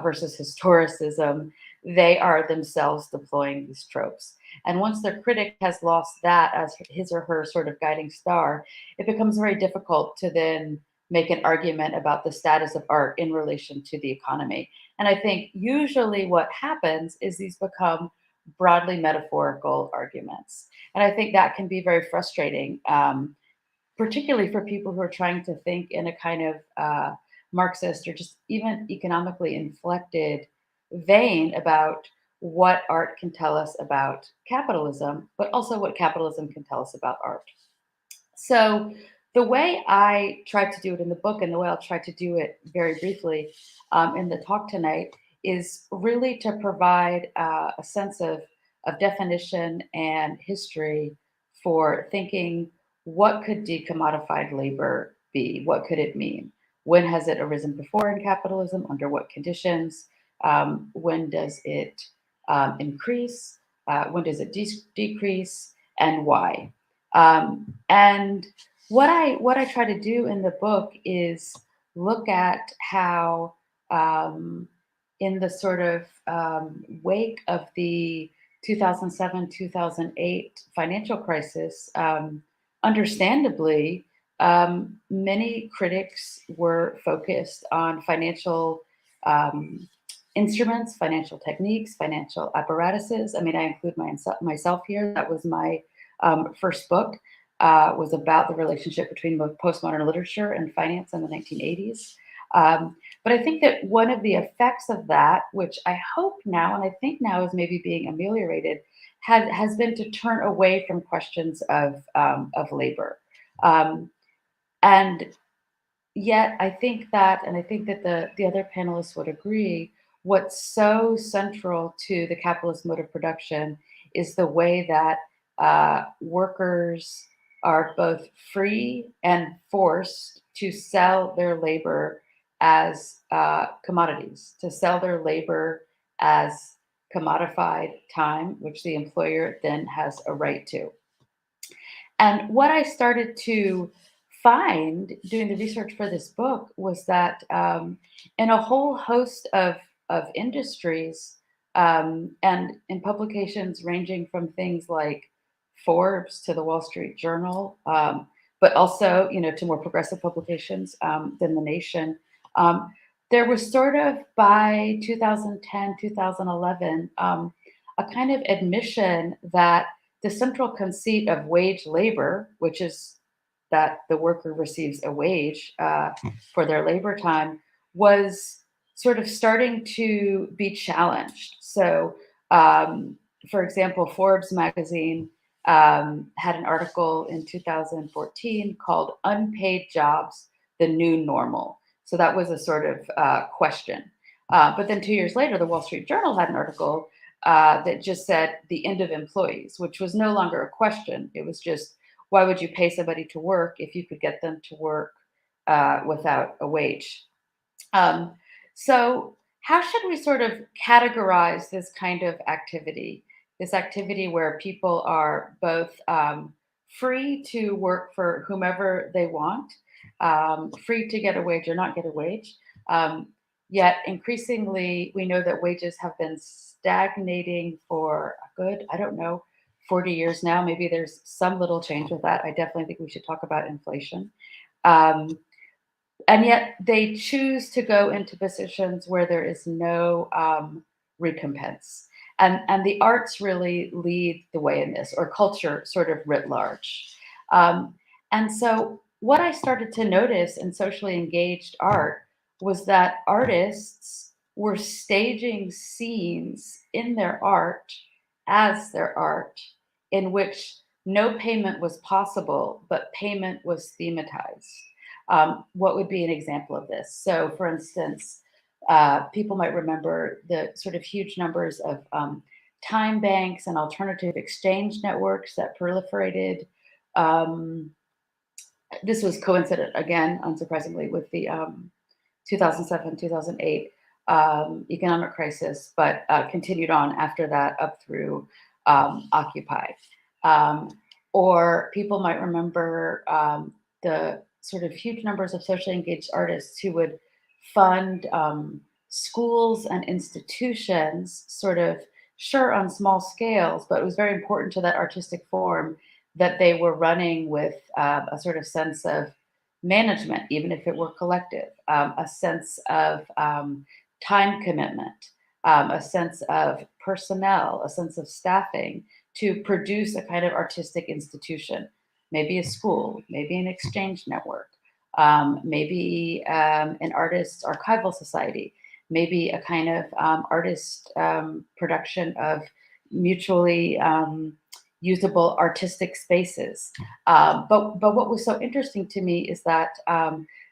Speaker 4: versus historicism they are themselves deploying these tropes. And once the critic has lost that as his or her sort of guiding star, it becomes very difficult to then make an argument about the status of art in relation to the economy. And I think usually what happens is these become broadly metaphorical arguments. And I think that can be very frustrating, particularly for people who are trying to think in a kind of Marxist or just even economically inflected vein about what art can tell us about capitalism, but also what capitalism can tell us about art. So the way I tried to do it in the book and the way I'll try to do it very briefly in the talk tonight is really to provide a sense of definition and history for thinking what could decommodified labor be? What could it mean? When has it arisen before in capitalism? Under what conditions? When does it increase? When does it decrease? And why? And what I try to do in the book is look at how, in the sort of wake of the 2007-2008 financial crisis, understandably, many critics were focused on financial instruments, financial techniques, financial apparatuses. I mean, I include myself here. That was my first book, was about the relationship between both postmodern literature and finance in the 1980s. But I think that one of the effects of that, which I hope now, and I think now is maybe being ameliorated, has been to turn away from questions of labor. And yet I think that, and I think that the other panelists would agree, what's so central to the capitalist mode of production is the way that workers are both free and forced to sell their labor as commodities, to sell their labor as commodified time, which the employer then has a right to. And what I started to find doing the research for this book was that in a whole host of industries and in publications ranging from things like Forbes to the Wall Street Journal, but also, to more progressive publications than The Nation, there was sort of by 2010, 2011, a kind of admission that the central conceit of wage labor, which is that the worker receives a wage for their labor time, was sort of starting to be challenged. So, for example, Forbes magazine had an article in 2014 called "Unpaid Jobs, the New Normal." So that was a sort of question. But then 2 years later, the Wall Street Journal had an article that just said the end of employees, which was no longer a question. It was just, why would you pay somebody to work if you could get them to work without a wage? So how should we sort of categorize this kind of activity? This activity where people are both free to work for whomever they want, free to get a wage or not get a wage. Yet increasingly, we know that wages have been stagnating for a good, 40 years now. Maybe there's some little change with that. I definitely think we should talk about inflation. And yet they choose to go into positions where there is no recompense. And the arts really lead the way in this, or culture sort of writ large. And so what I started to notice in socially engaged art was that artists were staging scenes in their art as their art in which no payment was possible, but payment was thematized. What would be an example of this? So for instance, people might remember the sort of huge numbers of time banks and alternative exchange networks that proliferated. This was coincident, again, unsurprisingly, with the 2007, 2008 economic crisis, but continued on after that up through Occupy. Or people might remember the sort of huge numbers of socially engaged artists who would fund schools and institutions, sort of, sure, on small scales, but it was very important to that artistic form that they were running with a sort of sense of management, even if it were collective, a sense of time commitment, a sense of personnel, a sense of staffing to produce a kind of artistic institution, maybe a school, maybe an exchange network, maybe an artist's archival society, maybe a kind of artist production of mutually usable artistic spaces. But what was so interesting to me is that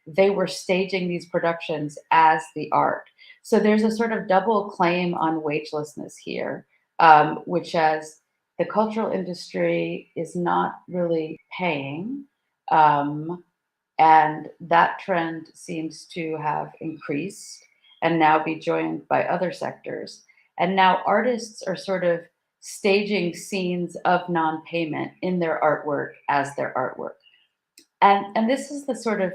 Speaker 4: they were staging these productions as the art. So there's a sort of double claim on wagelessness here, which as the cultural industry is not really paying, and that trend seems to have increased and now be joined by other sectors. And now artists are sort of staging scenes of non-payment in their artwork as their artwork. And this is the sort of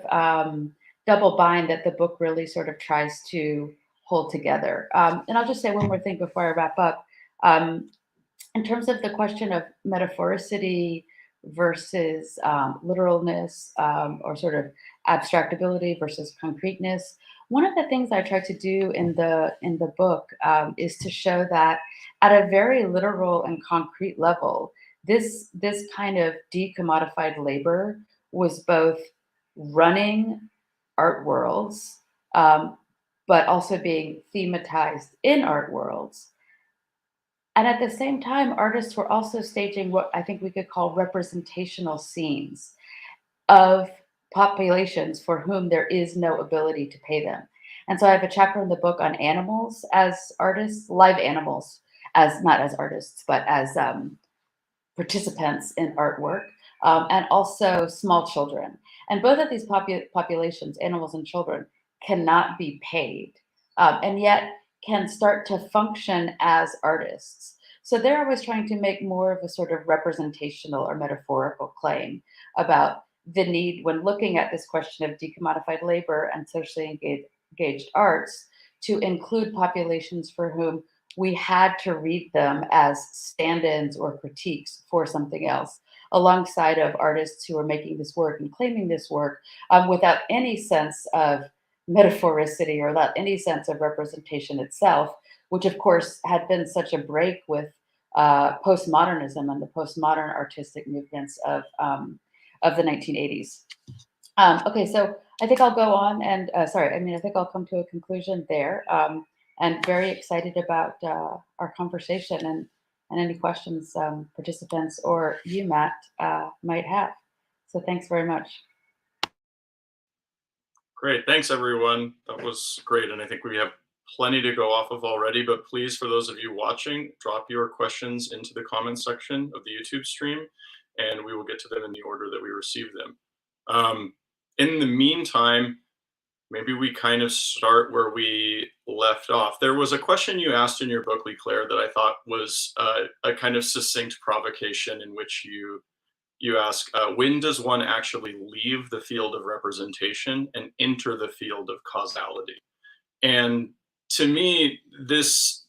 Speaker 4: double bind that the book really sort of tries to hold together. And I'll just say one more thing before I wrap up. In terms of the question of metaphoricity versus literalness, or sort of abstractability versus concreteness, one of the things I try to do in the book is to show that at a very literal and concrete level, this kind of decommodified labor was both running art worlds, but also being thematized in art worlds. And at the same time, artists were also staging what I think we could call representational scenes of populations for whom there is no ability to pay them. And so I have a chapter in the book on animals as artists, live animals, as not as artists, but as participants in artwork, and also small children. And both of these populations, animals and children, cannot be paid, and yet can start to function as artists. So there I was trying to make more of a sort of representational or metaphorical claim about the need, when looking at this question of decommodified labor and socially engaged arts, to include populations for whom we had to read them as stand-ins or critiques for something else, alongside of artists who are making this work and claiming this work without any sense of metaphoricity or without any sense of representation itself, which of course had been such a break with postmodernism and the postmodern artistic movements of the 1980s. Okay, so I think I'll go on and, I think I'll come to a conclusion there, and very excited about our conversation and any questions participants or you, Matt, might have. So thanks very much.
Speaker 1: Great, thanks everyone. That was great, and I think we have plenty to go off of already, but please, for those of you watching, drop your questions into the comments section of the YouTube stream, and we will get to them in the order that we receive them. In the meantime, maybe we kind of start where we left off. There was a question you asked in your book, Leigh Claire, that I thought was a kind of succinct provocation, in which you ask, when does one actually leave the field of representation and enter the field of causality? And to me, this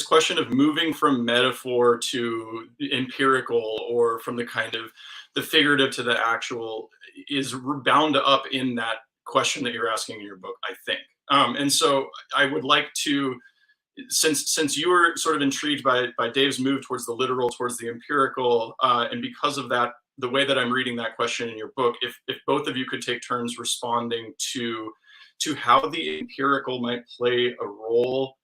Speaker 1: question of moving from metaphor to empirical, or from the kind of the figurative to the actual, is bound up in that question that you're asking in your book, I think. And so I would like to, since you were sort of intrigued by Dave's move towards the literal, towards the empirical, and because of that, the way that I'm reading that question in your book, if both of you could take turns responding to how the empirical might play a role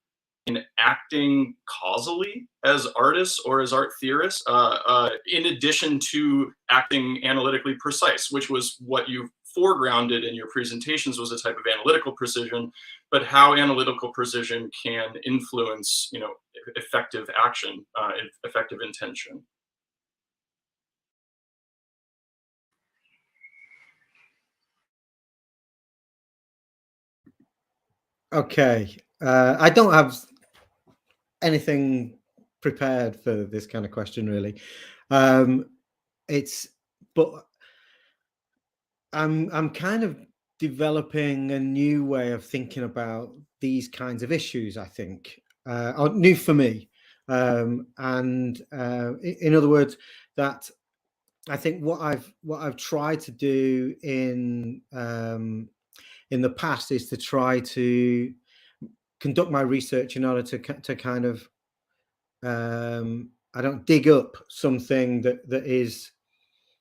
Speaker 1: in acting causally as artists or as art theorists, in addition to acting analytically precise, which was what you foregrounded in your presentations, was a type of analytical precision, but how analytical precision can influence, effective action, effective intention.
Speaker 2: Okay, I don't have anything prepared for this kind of question, really. But I'm kind of developing a new way of thinking about these kinds of issues, I think, or new for me. In other words, that I think what I've tried to do in the past is to try to conduct my research in order to kind of I don't dig up something that is,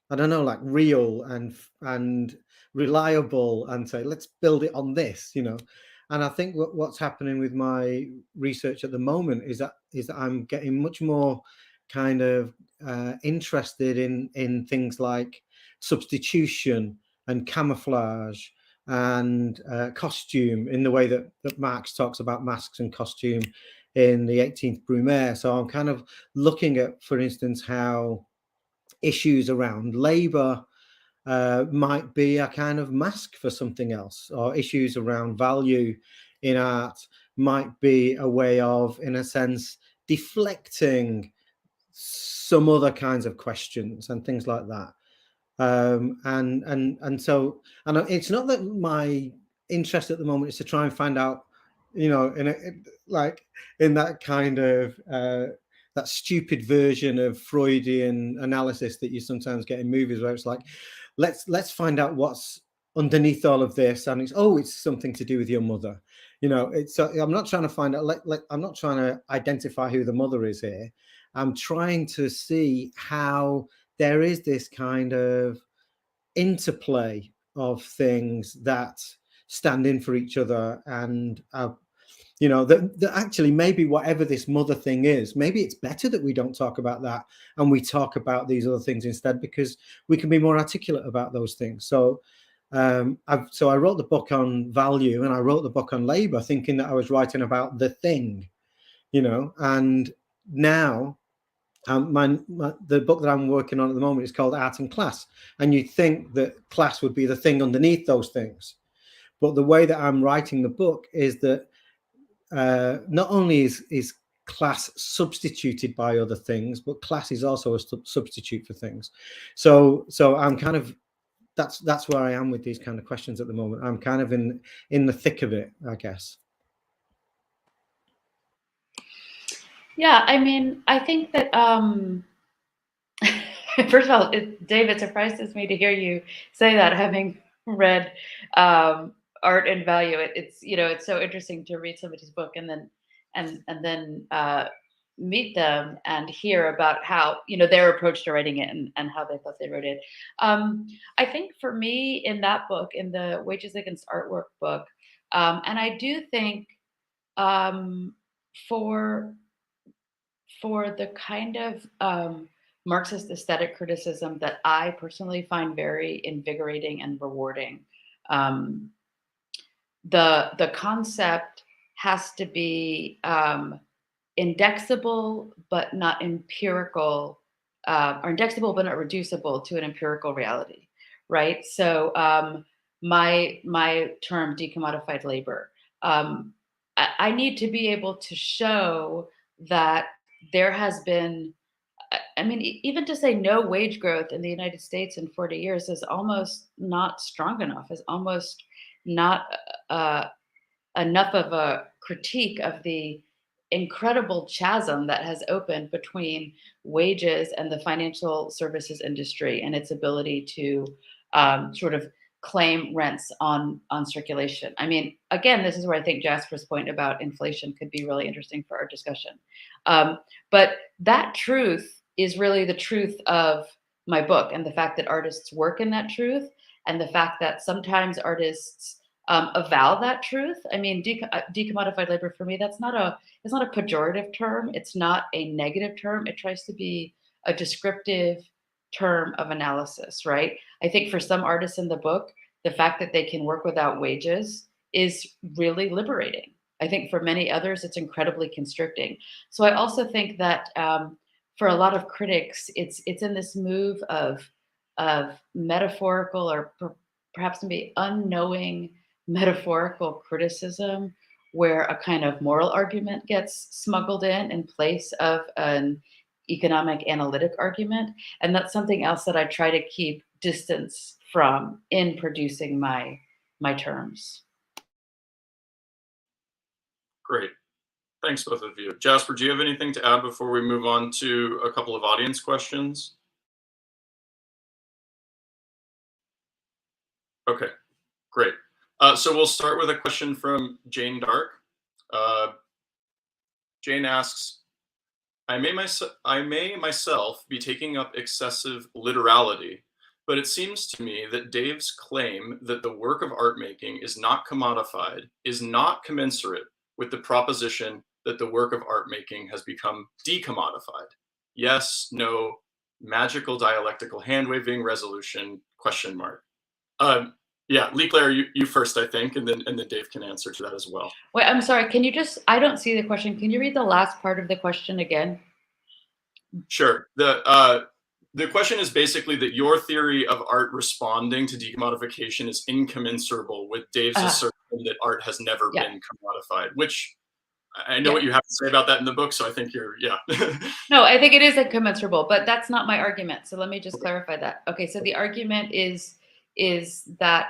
Speaker 2: I don't know, like real and reliable, and say, let's build it on this, And I think what's happening with my research at the moment is that I'm getting much more kind of interested in things like substitution and camouflage and costume, in the way that Marx talks about masks and costume in the 18th Brumaire. So I'm kind of looking at, for instance, how issues around labor might be a kind of mask for something else, or issues around value in art might be a way of, in a sense, deflecting some other kinds of questions and things like that. So it's not that my interest at the moment is to try and find out, like in that kind of that stupid version of Freudian analysis that you sometimes get in movies, where it's like, let's find out what's underneath all of this, and it's something to do with your mother. I'm not trying to find out. I'm not trying to identify who the mother is here. I'm trying to see how there is this kind of interplay of things that stand in for each other, and that actually, maybe whatever this mother thing is, maybe it's better that we don't talk about that and we talk about these other things instead, because we can be more articulate about those things. So I wrote the book on value, and I wrote the book on labor thinking that I was writing about the thing, and now the book that I'm working on at the moment is called Art and Class, and you'd think that class would be the thing underneath those things, but the way that I'm writing the book is that not only is class substituted by other things, but class is also a substitute for things. So I'm kind of, that's where I am with these kind of questions at the moment. I'm kind of in the thick of it, I guess.
Speaker 4: Yeah, I mean, I think that first of all, Dave, it surprises me to hear you say that, having read Art and Value. It's so interesting to read somebody's book and then meet them and hear about how their approach to writing it and how they thought they wrote it. I think for me, in that book, in the Wages Against Artwork book, and I do think for the kind of Marxist aesthetic criticism that I personally find very invigorating and rewarding, the concept has to be indexable but not empirical, or indexable but not reducible to an empirical reality, right? So my term, decommodified labor, I need to be able to show that there has been, I mean, even to say no wage growth in the United States in 40 years is almost not strong enough, is almost not enough of a critique of the incredible chasm that has opened between wages and the financial services industry and its ability to sort of claim rents on circulation. I mean, again, this is where I think Jasper's point about inflation could be really interesting for our discussion. But that truth is really the truth of my book, and the fact that artists work in that truth, and the fact that sometimes artists avow that truth. I mean, decommodified labor for me, it's not a pejorative term. It's not a negative term. It tries to be a descriptive term of analysis, right? I think for some artists in the book, the fact that they can work without wages is really liberating. I think for many others, it's incredibly constricting. So I also think that for a lot of critics, it's in this move of metaphorical, or perhaps maybe unknowing metaphorical criticism, where a kind of moral argument gets smuggled in place of an economic analytic argument. And that's something else that I try to keep distance from in producing my terms.
Speaker 1: Great. Thanks, both of you. Jasper, do you have anything to add before we move on to a couple of audience questions? Okay, great. So we'll start with a question from Jane Dark. Jane asks, I may myself be taking up excessive literality, but it seems to me that Dave's claim that the work of art making is not commodified is not commensurate with the proposition that the work of art making has become decommodified. Yes, no, magical dialectical hand-waving resolution, question mark. Yeah, Leigh Claire, you first, I think, and then Dave can answer to that as well.
Speaker 4: Wait, I'm sorry. Can you just? I don't see the question. Can you read the last part of the question again?
Speaker 1: Sure. The question is basically that your theory of art responding to decommodification is incommensurable with Dave's assertion that art has never been commodified, which I know what you have to say about that in the book, so I think you're,
Speaker 4: No, I think it is incommensurable, but that's not my argument. So let me just clarify that. Okay, so the argument is that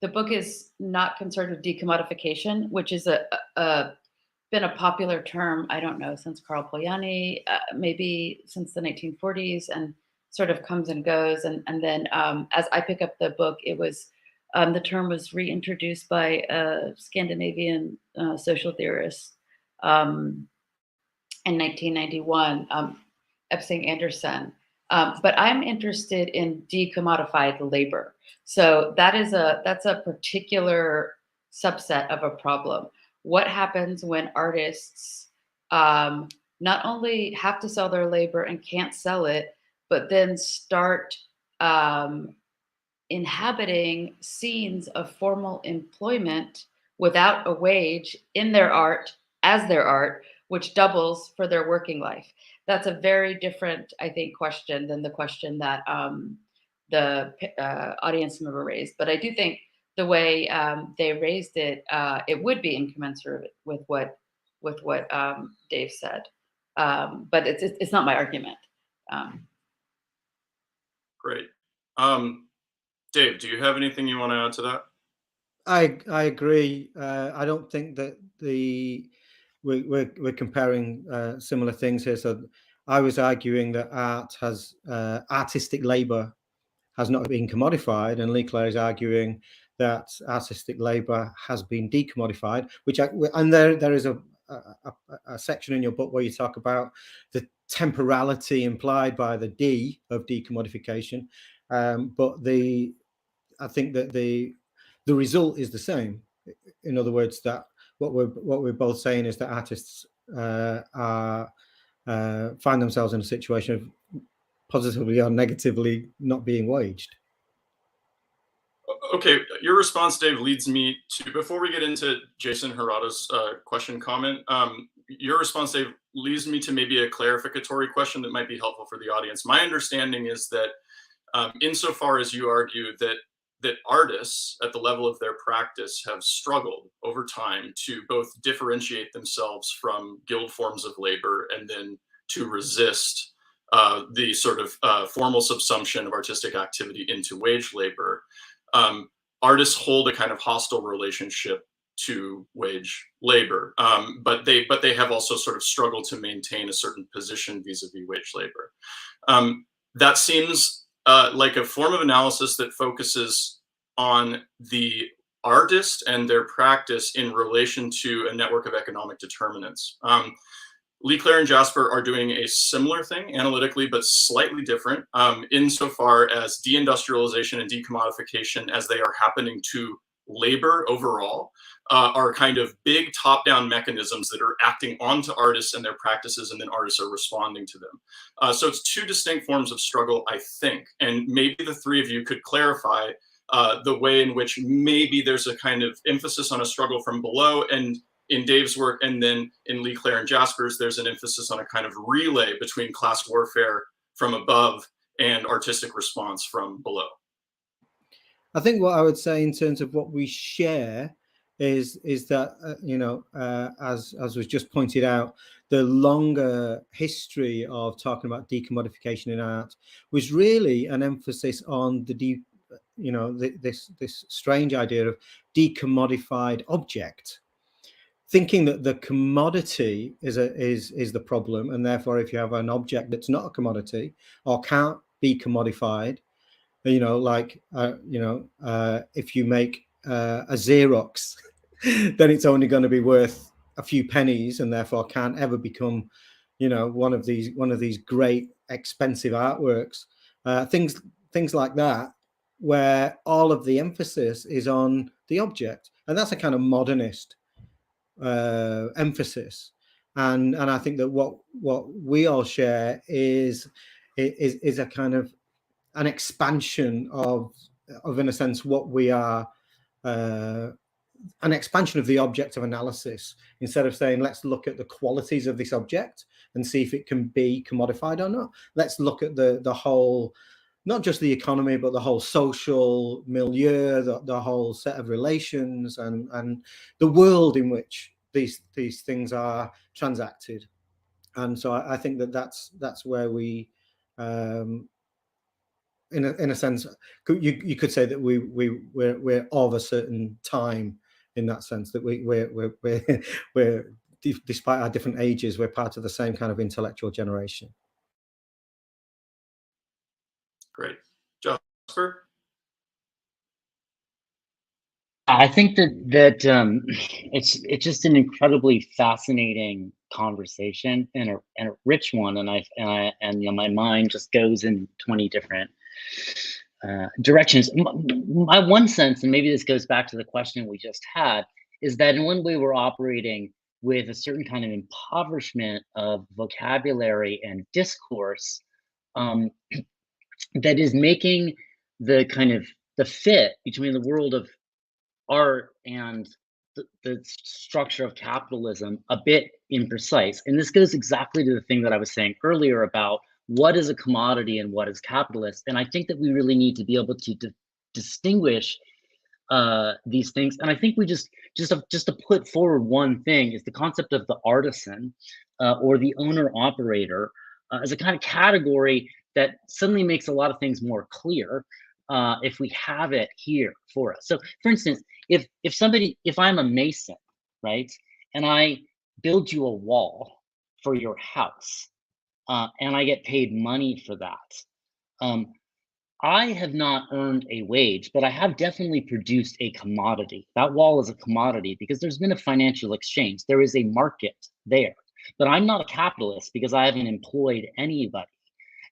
Speaker 4: the book is not concerned with decommodification, which is been a popular term, I don't know, since Karl Polanyi, maybe since the 1940s, and sort of comes and goes. And then as I pick up the book, it was, the term was reintroduced by a Scandinavian social theorist in 1991, Epstein Anderson. But I'm interested in decommodified labor. So that's a particular subset of a problem. What happens when artists not only have to sell their labor and can't sell it, but then start inhabiting scenes of formal employment without a wage in their art, as their art, which doubles for their working life? That's a very different, I think, question than the question that the audience member raised. But I do think the way they raised it, it would be incommensurate with what Dave said. But it's not my argument.
Speaker 1: Great. Dave, do you have anything you want to add to that?
Speaker 2: I agree. I don't think that we're comparing similar things here. So I was arguing that artistic labor has not been commodified, and Leigh Claire is arguing that artistic labor has been decommodified. And there is a section in your book where you talk about the temporality implied by the D of decommodification, but I think that the result is the same. In other words, that what we're both saying is that artists find themselves in a situation of positively or negatively not being waged.
Speaker 1: Okay, your response, Dave, leads me to, before we get into Jason Harada's question comment, your response, Dave, leads me to maybe a clarificatory question that might be helpful for the audience. My understanding is that insofar as you argue that artists at the level of their practice have struggled over time to both differentiate themselves from guild forms of labor and then to resist the sort of formal subsumption of artistic activity into wage labor, artists hold a kind of hostile relationship to wage labor, but they have also sort of struggled to maintain a certain position vis-a-vis wage labor. That seems like a form of analysis that focuses on the artist and their practice in relation to a network of economic determinants. Leigh Claire and Jasper are doing a similar thing analytically, but slightly different insofar as deindustrialization and decommodification, as they are happening to labor overall, are kind of big top-down mechanisms that are acting onto artists and their practices, and then artists are responding to them. So it's two distinct forms of struggle, I think, and maybe the three of you could clarify the way in which maybe there's a kind of emphasis on a struggle from below, and in Dave's work, and then in Leigh Claire and Jasper's, there's an emphasis on a kind of relay between class warfare from above and artistic response from below.
Speaker 2: I think what I would say in terms of what we share is that as was just pointed out, the longer history of talking about decommodification in art was really an emphasis on this strange idea of decommodified object, thinking that the commodity is the problem, and therefore if you have an object that's not a commodity or can't be commodified, if you make a Xerox, then it's only going to be worth a few pennies and therefore can't ever become, one of these great expensive artworks. Things like that, where all of the emphasis is on the object, and that's a kind of modernist emphasis. And I think that what we all share is a kind of an expansion of in a sense what we are, an expansion of the object of analysis. Instead of saying let's look at the qualities of this object and see if it can be commodified or not, let's look at the whole, not just the economy, but the whole social milieu, the whole set of relations, and the world in which these things are transacted. And so I think that's where we, in a sense, you could say that we're of a certain time, in that sense, that we're despite our different ages, we're part of the same kind of intellectual generation.
Speaker 1: Great. Jasper?
Speaker 3: I think that it's just an incredibly fascinating conversation and a rich one, and my mind just goes in 20 different directions. My one sense, and maybe this goes back to the question we just had, is that in one way we're operating with a certain kind of impoverishment of vocabulary and discourse that is making the kind of the fit between the world of art and the structure of capitalism a bit imprecise. And this goes exactly to the thing that I was saying earlier about what is a commodity and what is capitalist. And I think that we really need to be able to distinguish these things. And I think we just to put forward one thing is the concept of the artisan or the owner operator as a kind of category that suddenly makes a lot of things more clear if we have it here for us. So for instance, if I'm a mason, right, and I build you a wall for your house, and I get paid money for that, I have not earned a wage, but I have definitely produced a commodity. That wall is a commodity because there's been a financial exchange. There is a market there, but I'm not a capitalist because I haven't employed anybody.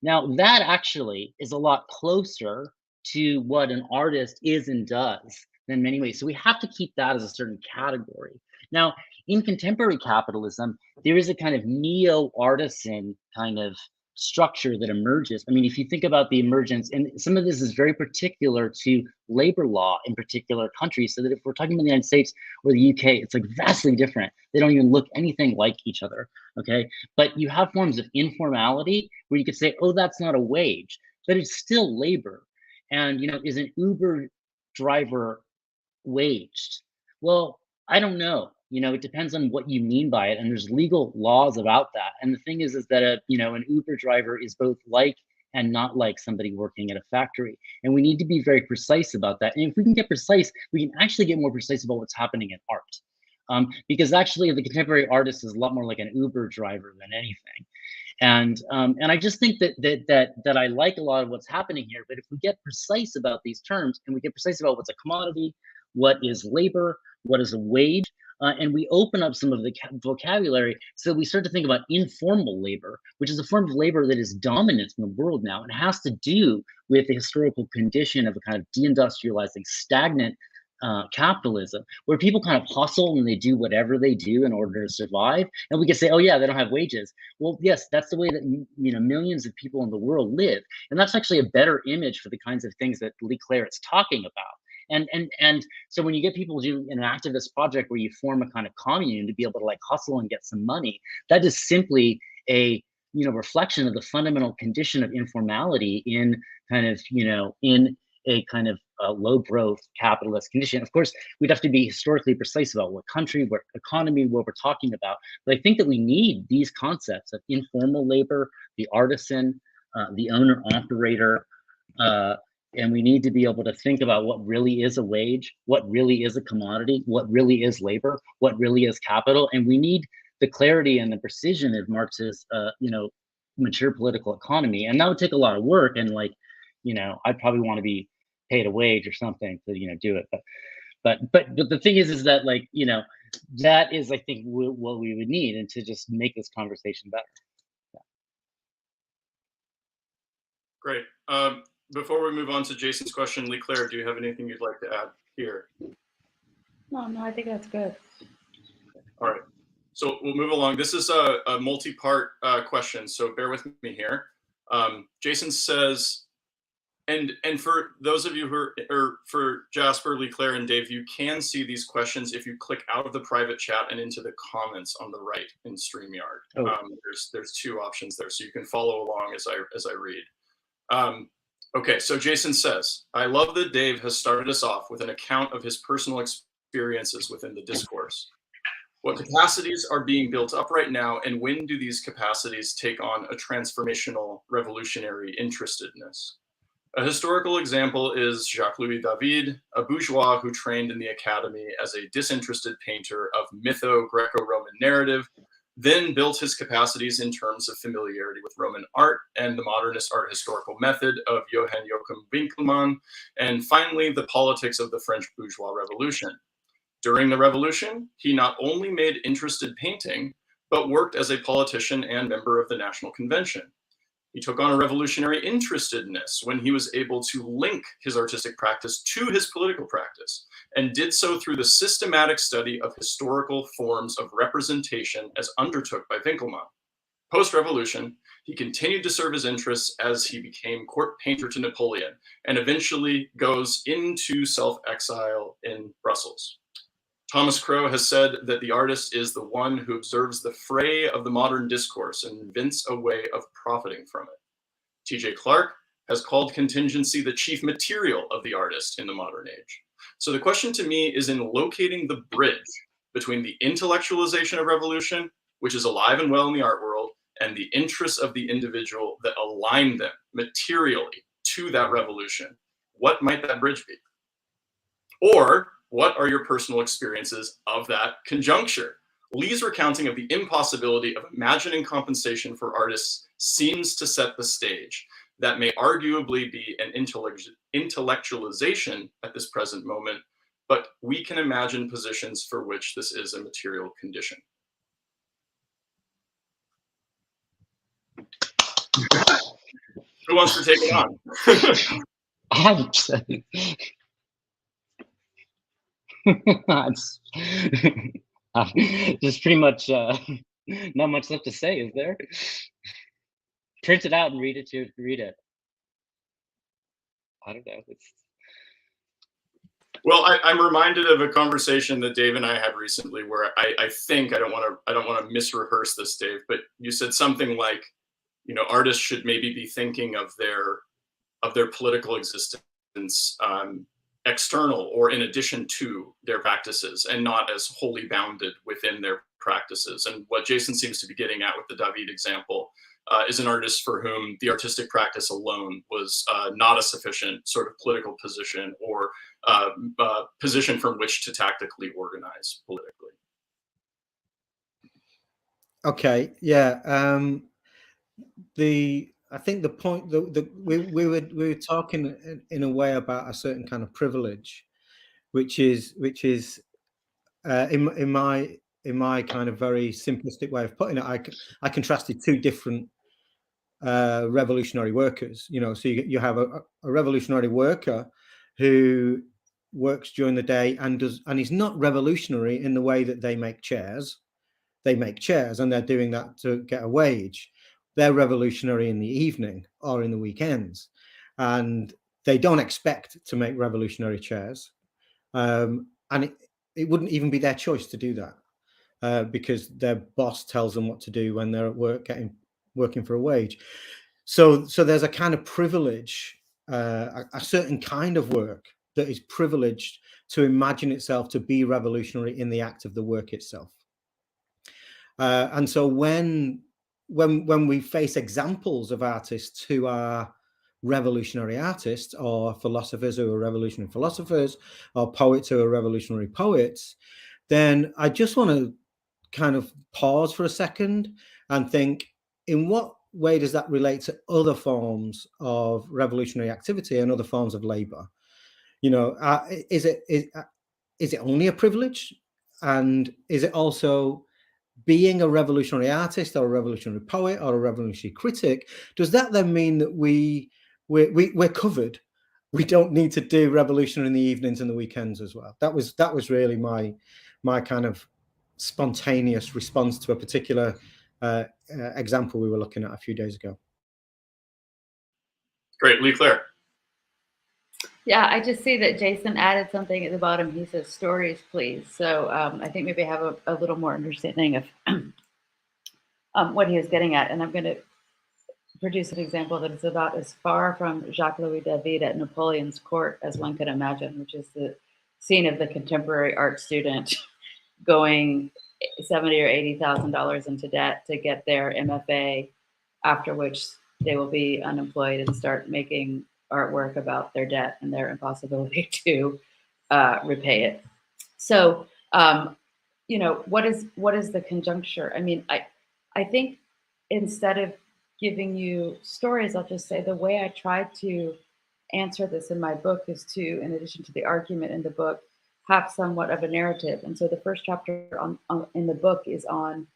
Speaker 3: Now that actually is a lot closer to what an artist is and does in many ways. So we have to keep that as a certain category. Now, in contemporary capitalism, there is a kind of neo-artisan kind of structure that emerges. I mean, if you think about the emergence, and some of this is very particular to labor law in particular countries, so that if we're talking about the United States or the UK, it's like vastly different. They don't even look anything like each other, okay? But you have forms of informality where you could say, oh, that's not a wage, but it's still labor. And, is an Uber driver waged? Well, I don't know. It depends on what you mean by it, and there's legal laws about that. And the thing is that an Uber driver is both like and not like somebody working at a factory, and we need to be very precise about that. And if we can get precise, we can actually get more precise about what's happening in art, because actually the contemporary artist is a lot more like an Uber driver than anything. And I just think that I like a lot of what's happening here. But if we get precise about these terms, and we get precise about what's a commodity, what is labor, what is a wage, and we open up some of the vocabulary, so we start to think about informal labor, which is a form of labor that is dominant in the world now. And it has to do with the historical condition of a kind of deindustrializing, stagnant capitalism, where people kind of hustle and they do whatever they do in order to survive. And we can say, oh yeah, they don't have wages. Well, yes, that's the way that millions of people in the world live. And that's actually a better image for the kinds of things that Leigh Claire is talking about. And so when you get people doing an activist project where you form a kind of commune to be able to like hustle and get some money, that is simply a reflection of the fundamental condition of informality in kind of in a kind of low growth capitalist condition. Of course, we'd have to be historically precise about what country, what economy, what we're talking about. But I think that we need these concepts of informal labor, the artisan, the owner operator, and we need to be able to think about what really is a wage, what really is a commodity, what really is labor, what really is capital. And we need the clarity and the precision of Marx's, mature political economy. And that would take a lot of work. And like, I'd probably want to be paid a wage or something to, do it. But the thing is that like, that is, I think, what we would need, and to just make this conversation better. Yeah.
Speaker 1: Great. Before we move on to Jason's question, Leigh Claire, do you have anything you'd like to add here?
Speaker 4: No, I think that's good.
Speaker 1: All right. So we'll move along. This is a multi-part question, so bear with me here. Jason says, and for those of you or for Jasper, Leigh Claire, and Dave, you can see these questions if you click out of the private chat and into the comments on the right in StreamYard.
Speaker 3: Oh.
Speaker 1: There's two options there, so you can follow along as I read. Okay, so Jason says, I love that Dave has started us off with an account of his personal experiences within the discourse. What capacities are being built up right now, and when do these capacities take on a transformational revolutionary interestedness? A historical example is Jacques-Louis David, a bourgeois who trained in the academy as a disinterested painter of mytho-Greco-Roman narrative, then built his capacities in terms of familiarity with Roman art and the modernist art historical method of Johann Joachim Winckelmann, and finally the politics of the French bourgeois revolution. During the revolution, he not only made interested painting, but worked as a politician and member of the National Convention. He took on a revolutionary interestedness when he was able to link his artistic practice to his political practice, and did so through the systematic study of historical forms of representation as undertook by Winckelmann. Post-revolution, he continued to serve his interests as he became court painter to Napoleon, and eventually goes into self-exile in Brussels. Thomas Crow has said that the artist is the one who observes the fray of the modern discourse and invents a way of profiting from it. T.J. Clark has called contingency the chief material of the artist in the modern age. So the question to me is in locating the bridge between the intellectualization of revolution, which is alive and well in the art world, and the interests of the individual that align them materially to that revolution. What might that bridge be? Or what are your personal experiences of that conjuncture? Leigh's recounting of the impossibility of imagining compensation for artists seems to set the stage. That may arguably be an intellectualization at this present moment, but we can imagine positions for which this is a material condition. Who wants to take it on?
Speaker 3: Just pretty much not much left to say, is there? Print it out and read it. I don't know.
Speaker 1: Well, I'm reminded of a conversation that Dave and I had recently, where I think I don't want to misrehearse this, Dave, but you said something like, artists should maybe be thinking of their political existence external or in addition to their practices, and not as wholly bounded within their practices. And what Jason seems to be getting at with the David example is an artist for whom the artistic practice alone was not a sufficient sort of political position or position from which to tactically organize politically.
Speaker 2: Okay, yeah. I think the point that we were talking in a way about a certain kind of privilege, which is in my kind of very simplistic way of putting it, I contrasted two different revolutionary workers. So you have a revolutionary worker who works during the day and is not revolutionary in the way that they make chairs. They make chairs and they're doing that to get a wage. They're revolutionary in the evening or in the weekends, and they don't expect to make revolutionary chairs. And it wouldn't even be their choice to do that because their boss tells them what to do when they're at work working for a wage. So there's a kind of privilege, a certain kind of work that is privileged to imagine itself to be revolutionary in the act of the work itself. And so when we face examples of artists who are revolutionary artists, or philosophers who are revolutionary philosophers, or poets who are revolutionary poets, then I just want to kind of pause for a second and think, in what way does that relate to other forms of revolutionary activity and other forms of labor? You know, is it only a privilege? And is it also, being a revolutionary artist or a revolutionary poet or a revolutionary critic, does that then mean that we're covered? We don't need to do revolution in the evenings and the weekends as well? That was really my kind of spontaneous response to a particular example we were looking at a few days ago.
Speaker 1: Great, Leigh Claire.
Speaker 4: Yeah, I just see that Jason added something at the bottom. He says, stories, please. So I think maybe I have a little more understanding of what he was getting at. And I'm going to produce an example that is about as far from Jacques-Louis David at Napoleon's court as one could imagine, which is the scene of the contemporary art student going $70,000 or $80,000 into debt to get their MFA, after which they will be unemployed and start making artwork about their debt and their impossibility to repay it. So, you know, what is the conjuncture? I mean, I think instead of giving you stories, I'll just say the way I tried to answer this in my book is to, in addition to the argument in the book, have somewhat of a narrative. And so the first chapter in the book is on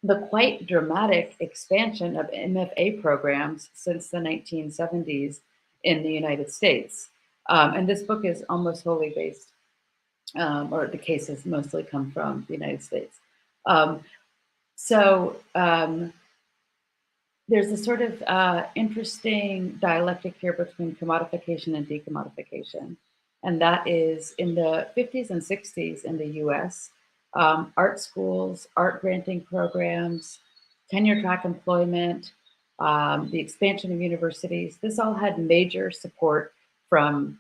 Speaker 4: the quite dramatic expansion of MFA programs since the 1970s in the United States. And this book is almost wholly based, or the cases mostly come from the United States. There's a sort of interesting dialectic here between commodification and decommodification. And that is in the 50s and 60s in the US, art schools, art granting programs, tenure track employment, the expansion of universities, this all had major support from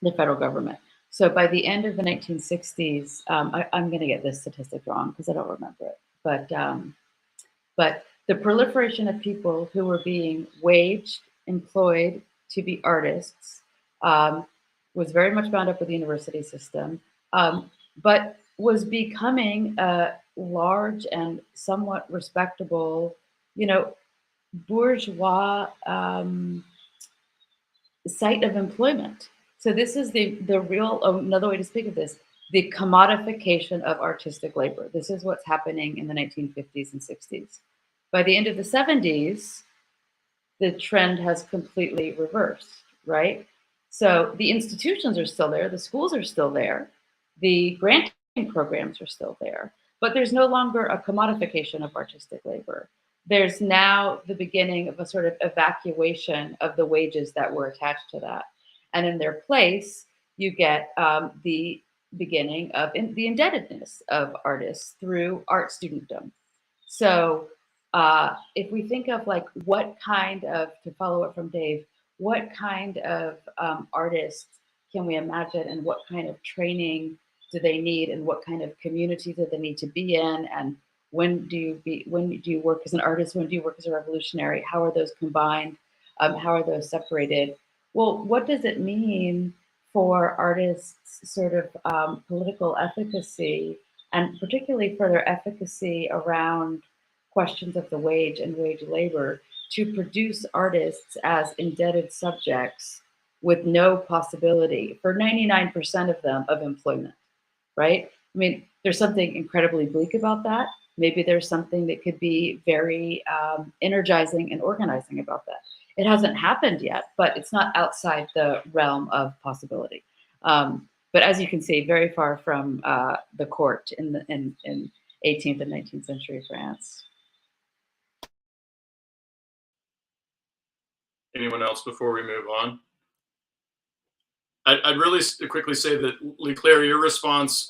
Speaker 4: the federal government. So by the end of the 1960s, I'm going to get this statistic wrong because I don't remember it, but the proliferation of people who were being waged, employed to be artists was very much bound up with the university system, but was becoming a large and somewhat respectable, you know, bourgeois site of employment. So this is the real, another way to speak of this, the commodification of artistic labor. This is what's happening in the 1950s and 60s. By the end of the 70s, the trend has completely reversed, right? So the institutions are still there, the schools are still there, the granting programs are still there, but there's no longer a commodification of artistic labor. There's now the beginning of a sort of evacuation of the wages that were attached to that. And in their place, you get the beginning of the indebtedness of artists through art studentdom. So if we think of like what kind of, to follow up from Dave, what kind of artists can we imagine and what kind of training do they need and what kind of community do they need to be in, and when do you work as an artist, when do you work as a revolutionary, how are those combined, how are those separated? Well, what does it mean for artists' sort of political efficacy, and particularly for their efficacy around questions of the wage and wage labor, to produce artists as indebted subjects with no possibility for 99% of them of employment, right? I mean, there's something incredibly bleak about that. Maybe there's something that could be very energizing and organizing about that. It hasn't happened yet, but it's not outside the realm of possibility. But as you can see, very far from the court in 18th and 19th century France.
Speaker 1: Anyone else before we move on? I'd really quickly say that, Leigh Claire, your response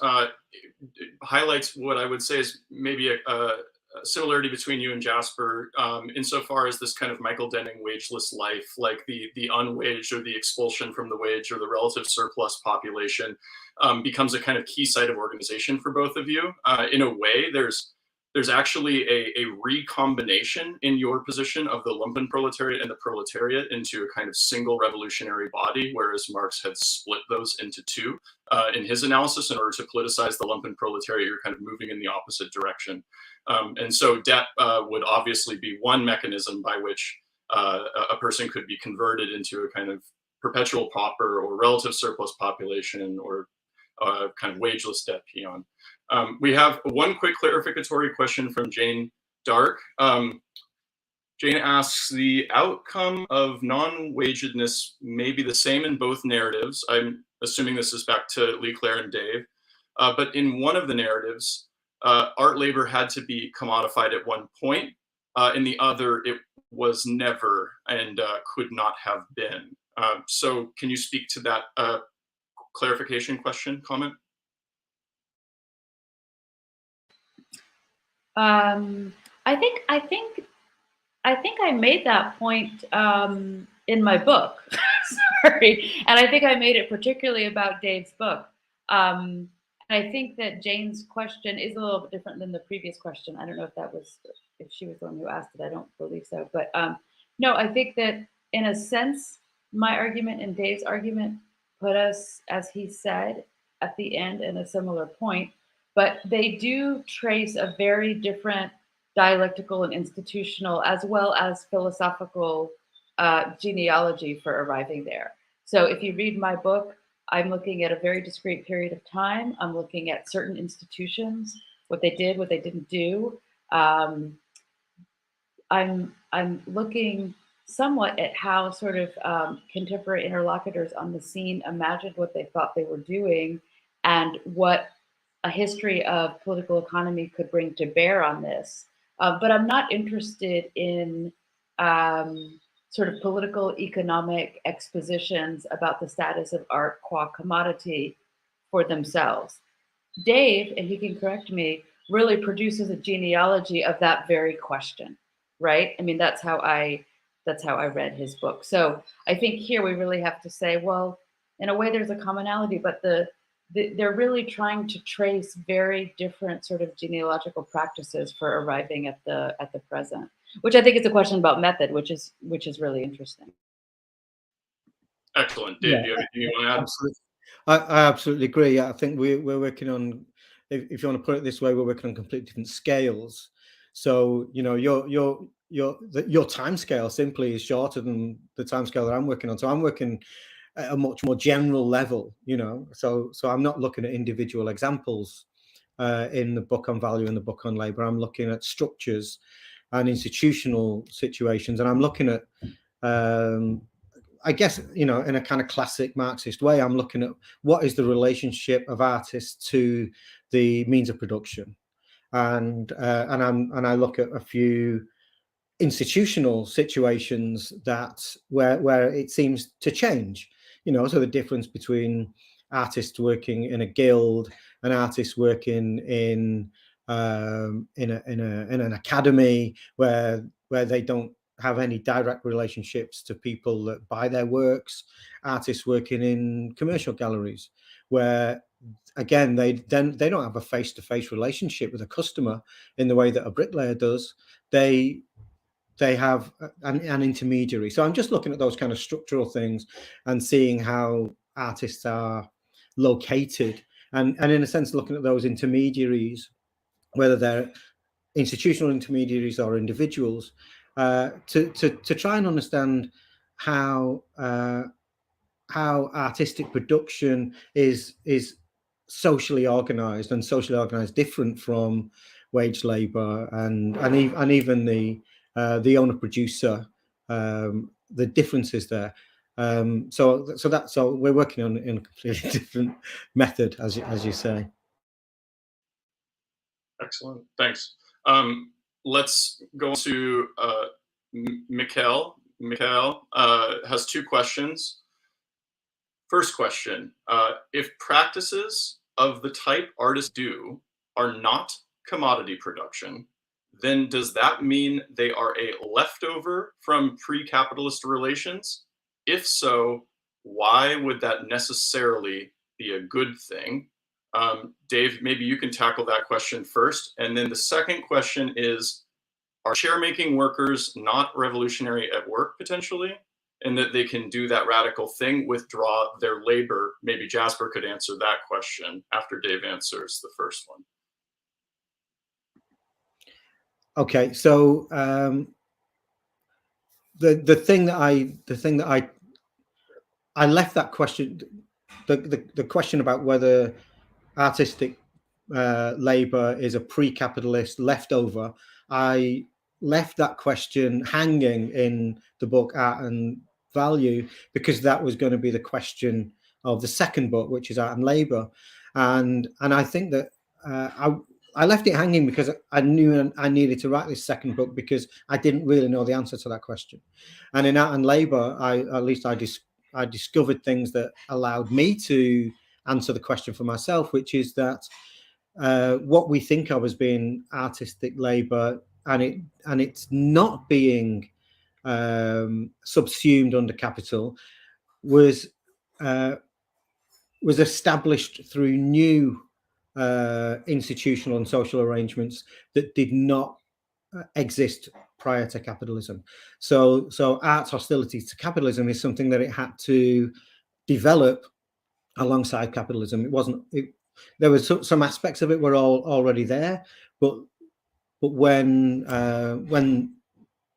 Speaker 1: highlights what I would say is maybe similarity between you and Jasper, insofar as this kind of Michael Denning wageless life, like the unwaged or the expulsion from the wage or the relative surplus population, becomes a kind of key site of organization for both of you. In a way, there's actually a recombination in your position of the lumpen proletariat and the proletariat into a kind of single revolutionary body, whereas Marx had split those into two in his analysis. In order to politicize the lumpen proletariat, you're kind of moving in the opposite direction. And so debt would obviously be one mechanism by which a person could be converted into a kind of perpetual pauper or relative surplus population or kind of wageless debt peon. We have one quick clarificatory question from Jane Dark. Jane asks, the outcome of non-wagedness may be the same in both narratives. I'm assuming this is back to Leigh Claire and Dave. But in one of the narratives, art labor had to be commodified at one point. In the other, it was never and could not have been. So can you speak to that clarification question, comment?
Speaker 4: I think I made that point in my book. Sorry, and I think I made it particularly about Dave's book. I think that Jane's question is a little bit different than the previous question. I don't know if she was the one who asked it. I don't believe so. But no, I think that in a sense, my argument and Dave's argument put us, as he said, at the end in a similar point. But they do trace a very different dialectical and institutional, as well as philosophical genealogy for arriving there. So if you read my book, I'm looking at a very discrete period of time. I'm looking at certain institutions, what they did, what they didn't do. I'm looking somewhat at how sort of contemporary interlocutors on the scene imagined what they thought they were doing and what a history of political economy could bring to bear on this. But I'm not interested in sort of political economic expositions about the status of art qua commodity for themselves. Dave, and he can correct me, really produces a genealogy of that very question, right? I mean, that's how I read his book. So I think here we really have to say, well, in a way there's a commonality, but they're really trying to trace very different sort of genealogical practices for arriving at the present, which I think is a question about method, which is really interesting.
Speaker 1: Excellent. Dave,
Speaker 2: Yeah,
Speaker 1: do you want to add?
Speaker 2: absolutely. I absolutely agree. I think we're working on, if you want to put it this way, we're working on completely different scales. So your time scale simply is shorter than the time scale that I'm working on. So I'm working at a much more general level, so I'm not looking at individual examples in the book on value and the book on labor. I'm looking at structures and institutional situations, and I'm looking at I guess, in a kind of classic Marxist way, I'm looking at what is the relationship of artists to the means of production, and I look at a few institutional situations where it seems to change. So the difference between artists working in a guild and artists working in an academy where they don't have any direct relationships to people that buy their works, artists working in commercial galleries where again they don't have a face-to-face relationship with a customer in the way that a bricklayer does. They have an intermediary. So I'm just looking at those kind of structural things and seeing how artists are located and in a sense looking at those intermediaries, whether they're institutional intermediaries or individuals, to try and understand how artistic production is socially organized different from wage labor and even the owner producer, the differences there. So we're working on in a completely different method, as you say.
Speaker 1: Excellent, thanks. Let's go to Mikhail. Mikhail has two questions. First question, if practices of the type artists do are not commodity production, then does that mean they are a leftover from pre-capitalist relations? If so, why would that necessarily be a good thing? Dave, maybe you can tackle that question first. And then the second question is, are chair-making workers not revolutionary at work potentially? And that they can do that radical thing, withdraw their labor? Maybe Jasper could answer that question after Dave answers the first one.
Speaker 2: Okay, so the thing that I left that question, the question about whether artistic labor is a pre-capitalist leftover, I left that question hanging in the book Art and Value, because that was going to be the question of the second book, which is Art and Labor, and I think that I left it hanging because I knew I needed to write this second book because I didn't really know the answer to that question. And in Art and Labor, I discovered things that allowed me to answer the question for myself, which is that what we think of as being artistic labor, and it's not being subsumed under capital, was established through new institutional and social arrangements that did not exist prior to capitalism. So art's hostility to capitalism is something that it had to develop alongside capitalism. It wasn't. There were some aspects of it were already there, but when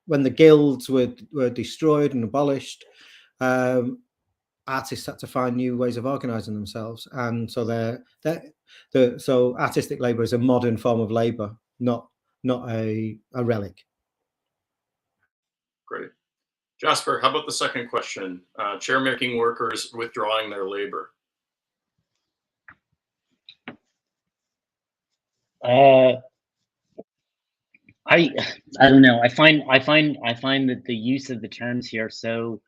Speaker 2: the guilds were destroyed and abolished, artists had to find new ways of organizing themselves, and so so artistic labor is a modern form of labor, not a relic.
Speaker 1: Great. Jasper, how about the second question? Chair-making workers withdrawing their labor.
Speaker 3: I don't know. I find that the use of the terms here so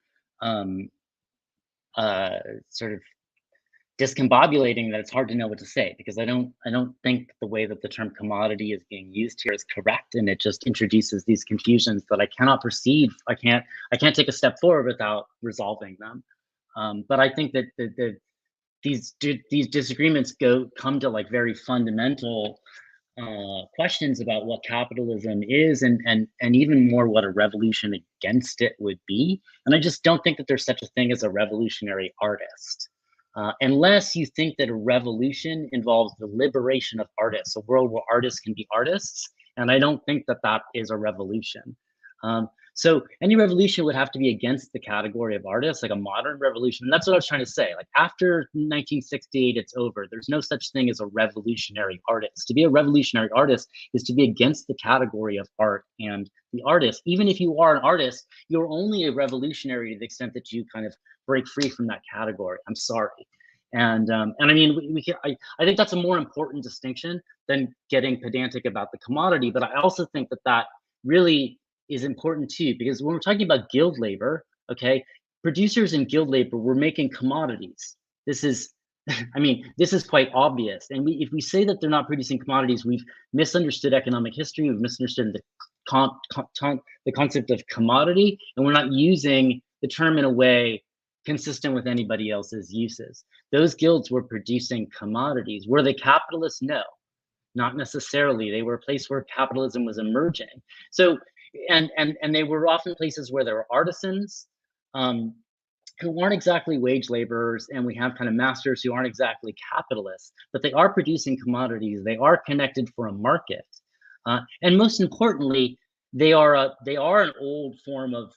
Speaker 3: sort of discombobulating that it's hard to know what to say, because I don't think the way that the term commodity is being used here is correct, and it just introduces these confusions that I cannot perceive. I can't take a step forward without resolving them. But I think that these disagreements come to like very fundamental questions about what capitalism is, and even more what a revolution against it would be. And I just don't think that there's such a thing as a revolutionary artist, unless you think that a revolution involves the liberation of artists, a world where artists can be artists. And I don't think that that is a revolution. So any revolution would have to be against the category of artists, like a modern revolution. And that's what I was trying to say. Like after 1968, it's over. There's no such thing as a revolutionary artist. To be a revolutionary artist is to be against the category of art and the artist. Even if you are an artist, you're only a revolutionary to the extent that you kind of break free from that category. I'm sorry. And I mean, I think that's a more important distinction than getting pedantic about the commodity. But I also think that that really is important too, because when we're talking about guild labor, okay, producers in guild labor were making commodities. This is, I mean, this is quite obvious. And if we say that they're not producing commodities, we've misunderstood economic history, we've misunderstood the concept of commodity, and we're not using the term in a way consistent with anybody else's uses. Those guilds were producing commodities. Were they capitalists? No, not necessarily. They were a place where capitalism was emerging. So, and they were often places where there were artisans who aren't exactly wage laborers, and we have kind of masters who aren't exactly capitalists, but they are producing commodities. They are connected for a market, and most importantly, they are an old form of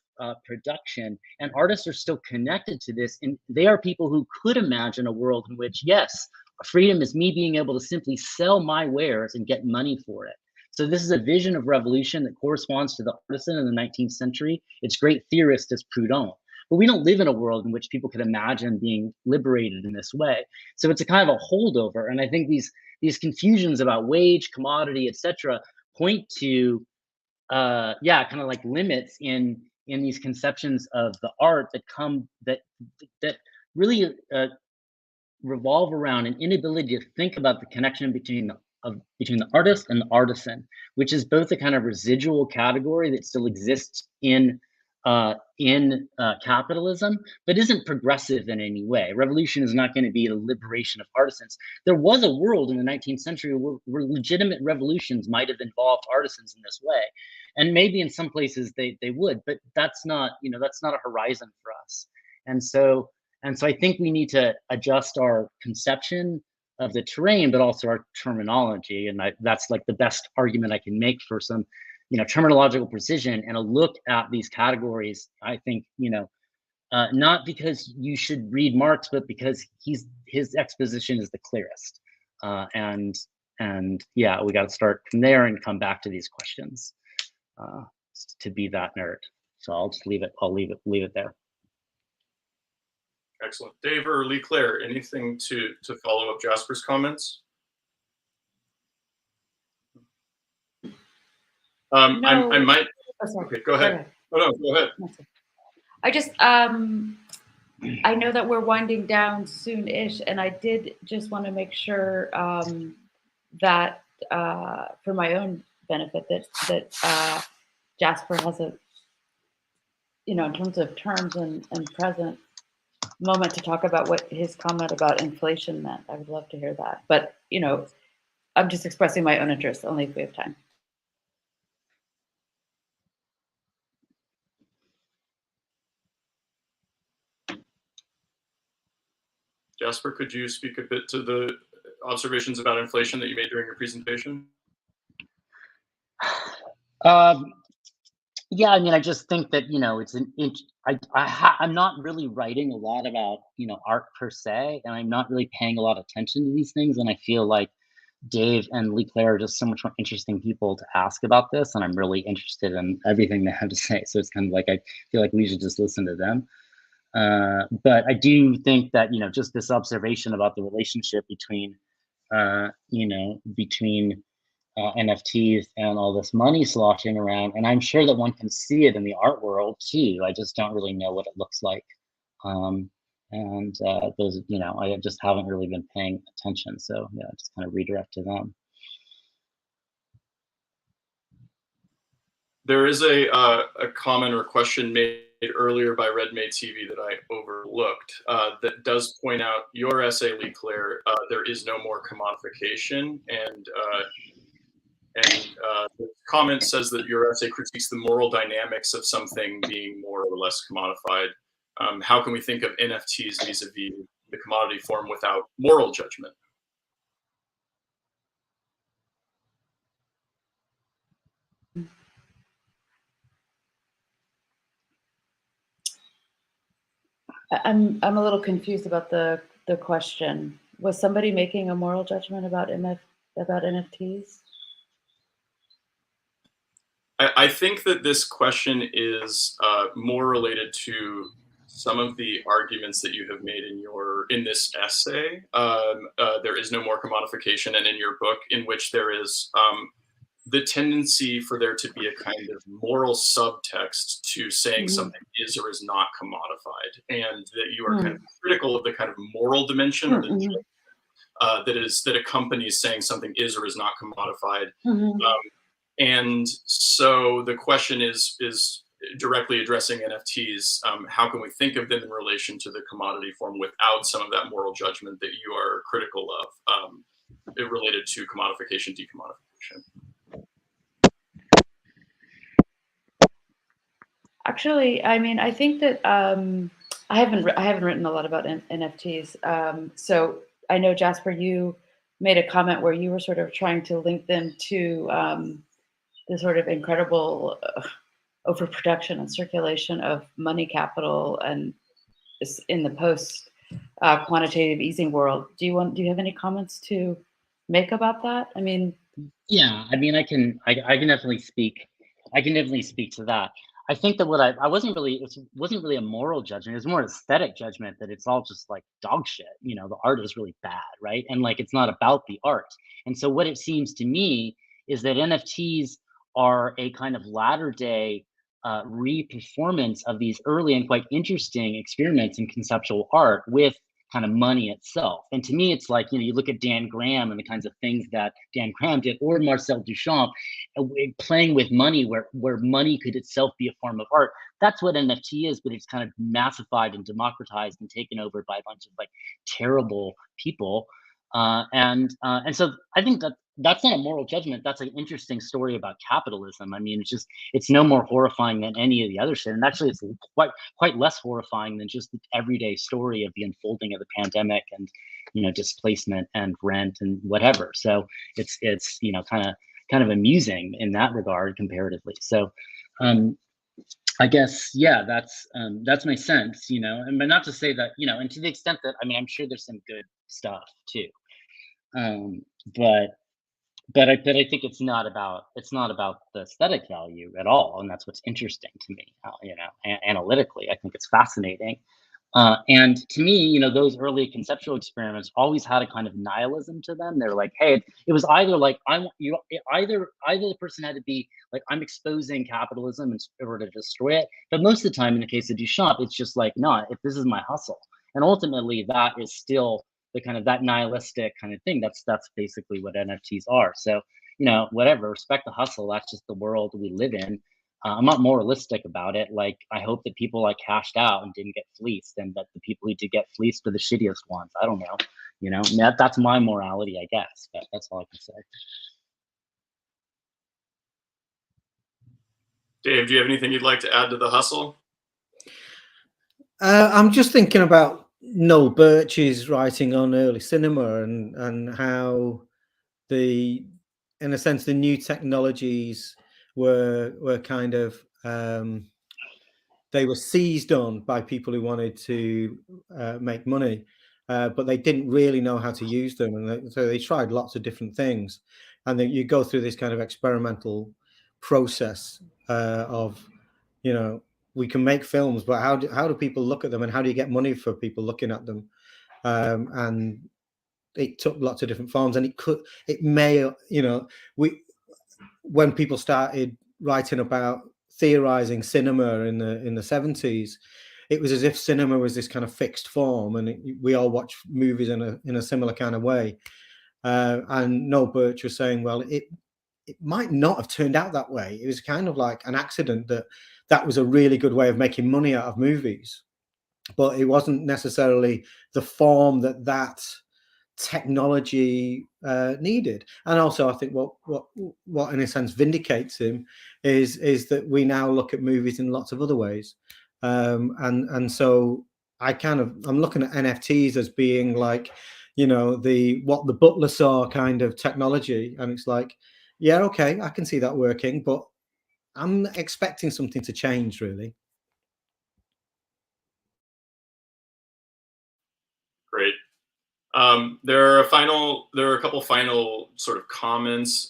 Speaker 3: production, and artists are still connected to this, and they are people who could imagine a world in which, yes, freedom is me being able to simply sell my wares and get money for it. So this is a vision of revolution that corresponds to the artisan in the 19th century. Its great theorist is Proudhon. But we don't live in a world in which people could imagine being liberated in this way. So it's a kind of a holdover. And I think these confusions about wage, commodity, etc., point to kind of like limits in these conceptions of the art that really revolve around an inability to think about the connection between between the artist and the artisan, which is both a kind of residual category that still exists in capitalism, but isn't progressive in any way. Revolution is not going to be the liberation of artisans. There was a world in the 19th century where legitimate revolutions might have involved artisans in this way, and maybe in some places they would, but that's not, you know, that's not a horizon for us. And so I think we need to adjust our conception of the terrain, but also our terminology, and that's like the best argument I can make for some, you know, terminological precision and a look at these categories. I think, you know, not because you should read Marx, but because his exposition is the clearest. And yeah, we got to start from there and come back to these questions to be that nerd. So I'll just leave it. I'll leave it there.
Speaker 1: Excellent. Dave or Leigh Claire, anything to follow up Jasper's comments?
Speaker 4: No.
Speaker 1: I might.
Speaker 4: Oh, sorry.
Speaker 1: Okay, go ahead. Oh no, go ahead.
Speaker 4: I just I know that we're winding down soon-ish, and I did just want to make sure that for my own benefit that Jasper has a, you know, in terms of terms and present moment to talk about what his comment about inflation meant. I would love to hear that, but you know, I'm just expressing my own interest only if we have time.
Speaker 1: Jasper, could you speak a bit to the observations about inflation that you made during your presentation?
Speaker 3: Yeah, I mean, I just think that, you know, it's I'm not really writing a lot about, you know, art per se, and I'm not really paying a lot of attention to these things. And I feel like Dave and Leigh Claire are just so much more interesting people to ask about this, and I'm really interested in everything they have to say. So it's kind of like I feel like we should just listen to them. But I do think that, you know, just this observation about the relationship between, you know, between NFTs and all this money sloshing around, and I'm sure that one can see it in the art world too. I just don't really know what it looks like. And those, you know, I just haven't really been paying attention. So yeah, just kind of redirect to them.
Speaker 1: There is a comment or question made earlier by Redmade TV that I overlooked that does point out your essay, Leigh Claire, there is no more commodification, and the comment says that your essay critiques the moral dynamics of something being more or less commodified. How can we think of NFTs vis-a-vis the commodity form without moral judgment?
Speaker 4: I'm a little confused about the question. Was somebody making a moral judgment about NFTs?
Speaker 1: I think that this question is more related to some of the arguments that you have made in this essay. There is no more commodification, and in your book, in which there is the tendency for there to be a kind of moral subtext to saying something is or is not commodified, and that you are kind of critical of the kind of moral dimension or the that accompanies saying something is or is not commodified. And so the question is directly addressing NFTs. How can we think of them in relation to the commodity form without some of that moral judgment that you are critical of related to commodification, decommodification?
Speaker 4: Actually, I mean, I think that I haven't written a lot about NFTs. So I know, Jasper, you made a comment where you were sort of trying to link them to the sort of incredible overproduction and circulation of money capital and in the post quantitative easing world. Do you have any comments to make about that? I mean,
Speaker 3: yeah, I mean, I can definitely speak. I can definitely speak to that. I think that what I wasn't really a moral judgment. It was more aesthetic judgment that it's all just like dog shit. You know, the art is really bad, right? And like it's not about the art. And so what it seems to me is that NFTs are a kind of latter day re-performance of these early and quite interesting experiments in conceptual art with kind of money itself. And to me, it's like, you look at Dan Graham and the kinds of things that Dan Graham did, or Marcel Duchamp, playing with money where money could itself be a form of art. That's what NFT is, but it's kind of massified and democratized and taken over by a bunch of like terrible people. And so I think that's not a moral judgment. That's an interesting story about capitalism. I mean, it's no more horrifying than any of the other shit. And actually, it's quite less horrifying than just the everyday story of the unfolding of the pandemic and, displacement and rent and whatever. So it's kind of amusing in that regard comparatively. So I guess, yeah, that's my sense, and but not to say that, and to the extent that, I mean, I'm sure there's some good stuff too. But I think it's not about the aesthetic value at all, and that's what's interesting to me. Analytically, I think it's fascinating, and to me, those early conceptual experiments always had a kind of nihilism to them. They're like, hey, it was either like either the person had to be like, I'm exposing capitalism in order to destroy it, but most of the time, in the case of Duchamp, it's just like, no, if this is my hustle, and ultimately that is still the kind of that nihilistic kind of thing. That's basically what NFTs are. So, whatever, respect the hustle. That's just the world we live in. I'm not moralistic about it. Like, I hope that people like cashed out and didn't get fleeced, and that the people who did get fleeced are the shittiest ones. I don't know. That's my morality, I guess. But that's all I can say.
Speaker 1: Dave, do you have anything you'd like to add to the hustle?
Speaker 2: I'm just thinking about Noel Birch's writing on early cinema and how in a sense, the new technologies were kind of they were seized on by people who wanted to make money, but they didn't really know how to use them, and so they tried lots of different things, and then you go through this kind of experimental process of, we can make films, but how do people look at them, and how do you get money for people looking at them? And it took lots of different forms, and when people started writing about theorizing cinema in the 70s, it was as if cinema was this kind of fixed form, and we all watch movies in a similar kind of way. And Noel Birch was saying, well, it might not have turned out that way. It was kind of like an accident that was a really good way of making money out of movies, but it wasn't necessarily the form that technology needed. And also, I think what in a sense vindicates him is that we now look at movies in lots of other ways, and so I'm looking at NFTs as being like, what the Butler saw kind of technology, and it's like, yeah, okay, I can see that working, but I'm expecting something to change, really.
Speaker 1: Great. There are a couple final sort of comments.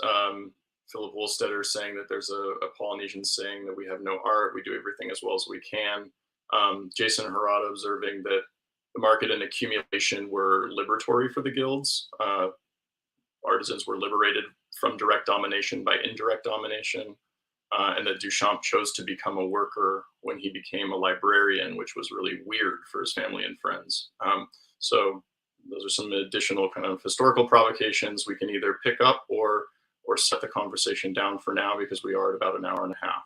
Speaker 1: Philip Woolstetter saying that there's a Polynesian saying that we have no art, we do everything as well as we can. Jason Harada observing that the market and accumulation were liberatory for the guilds. Artisans were liberated from direct domination by indirect domination, and that Duchamp chose to become a worker when he became a librarian, which was really weird for his family and friends. So those are some additional kind of historical provocations we can either pick up or set the conversation down for now, because we are at about an hour and a half.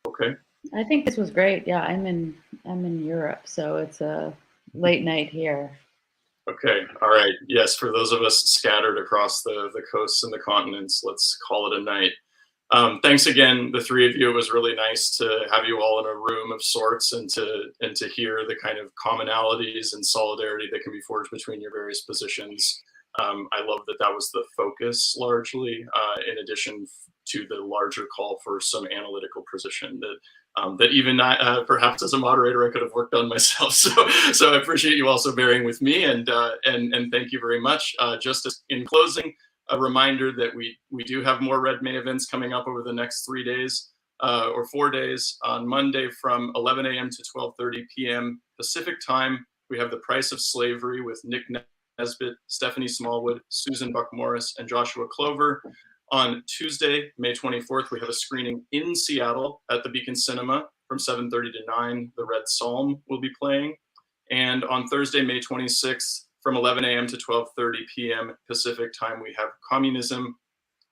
Speaker 1: Okay.
Speaker 4: I think this was great. Yeah, I'm in Europe, so it's a late night here.
Speaker 1: Okay. All right. Yes, for those of us scattered across the coasts and the continents, let's call it a night. Thanks again, the three of you. It was really nice to have you all in a room of sorts, and to hear the kind of commonalities and solidarity that can be forged between your various positions. I love that was the focus largely, in addition to the larger call for some analytical precision that even I, perhaps as a moderator, I could have worked on myself. So I appreciate you also bearing with me, and thank you very much. Just in closing, a reminder that we do have more Red May events coming up over the next 3 days or 4 days. On Monday from 11 a.m. to 12:30 p.m. Pacific time, we have The Price of Slavery with Nick Nesbitt, Stephanie Smallwood, Susan Buck Morris, and Joshua Clover. On Tuesday, May 24th, we have a screening in Seattle at the Beacon Cinema from 7:30 to 9. The Red Psalm will be playing. And on Thursday, May 26th, from 11 a.m. to 12:30 p.m. Pacific time, we have Communism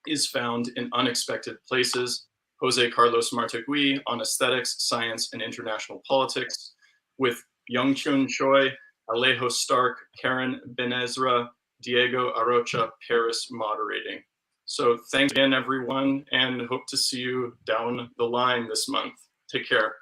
Speaker 1: is Found in Unexpected Places, Jose Carlos Martegui on aesthetics, science, and international politics, with Young-Chun Choi, Alejo Stark, Karen Benezra, Diego Arocha Paris moderating. So thanks again, everyone, and hope to see you down the line this month. Take care.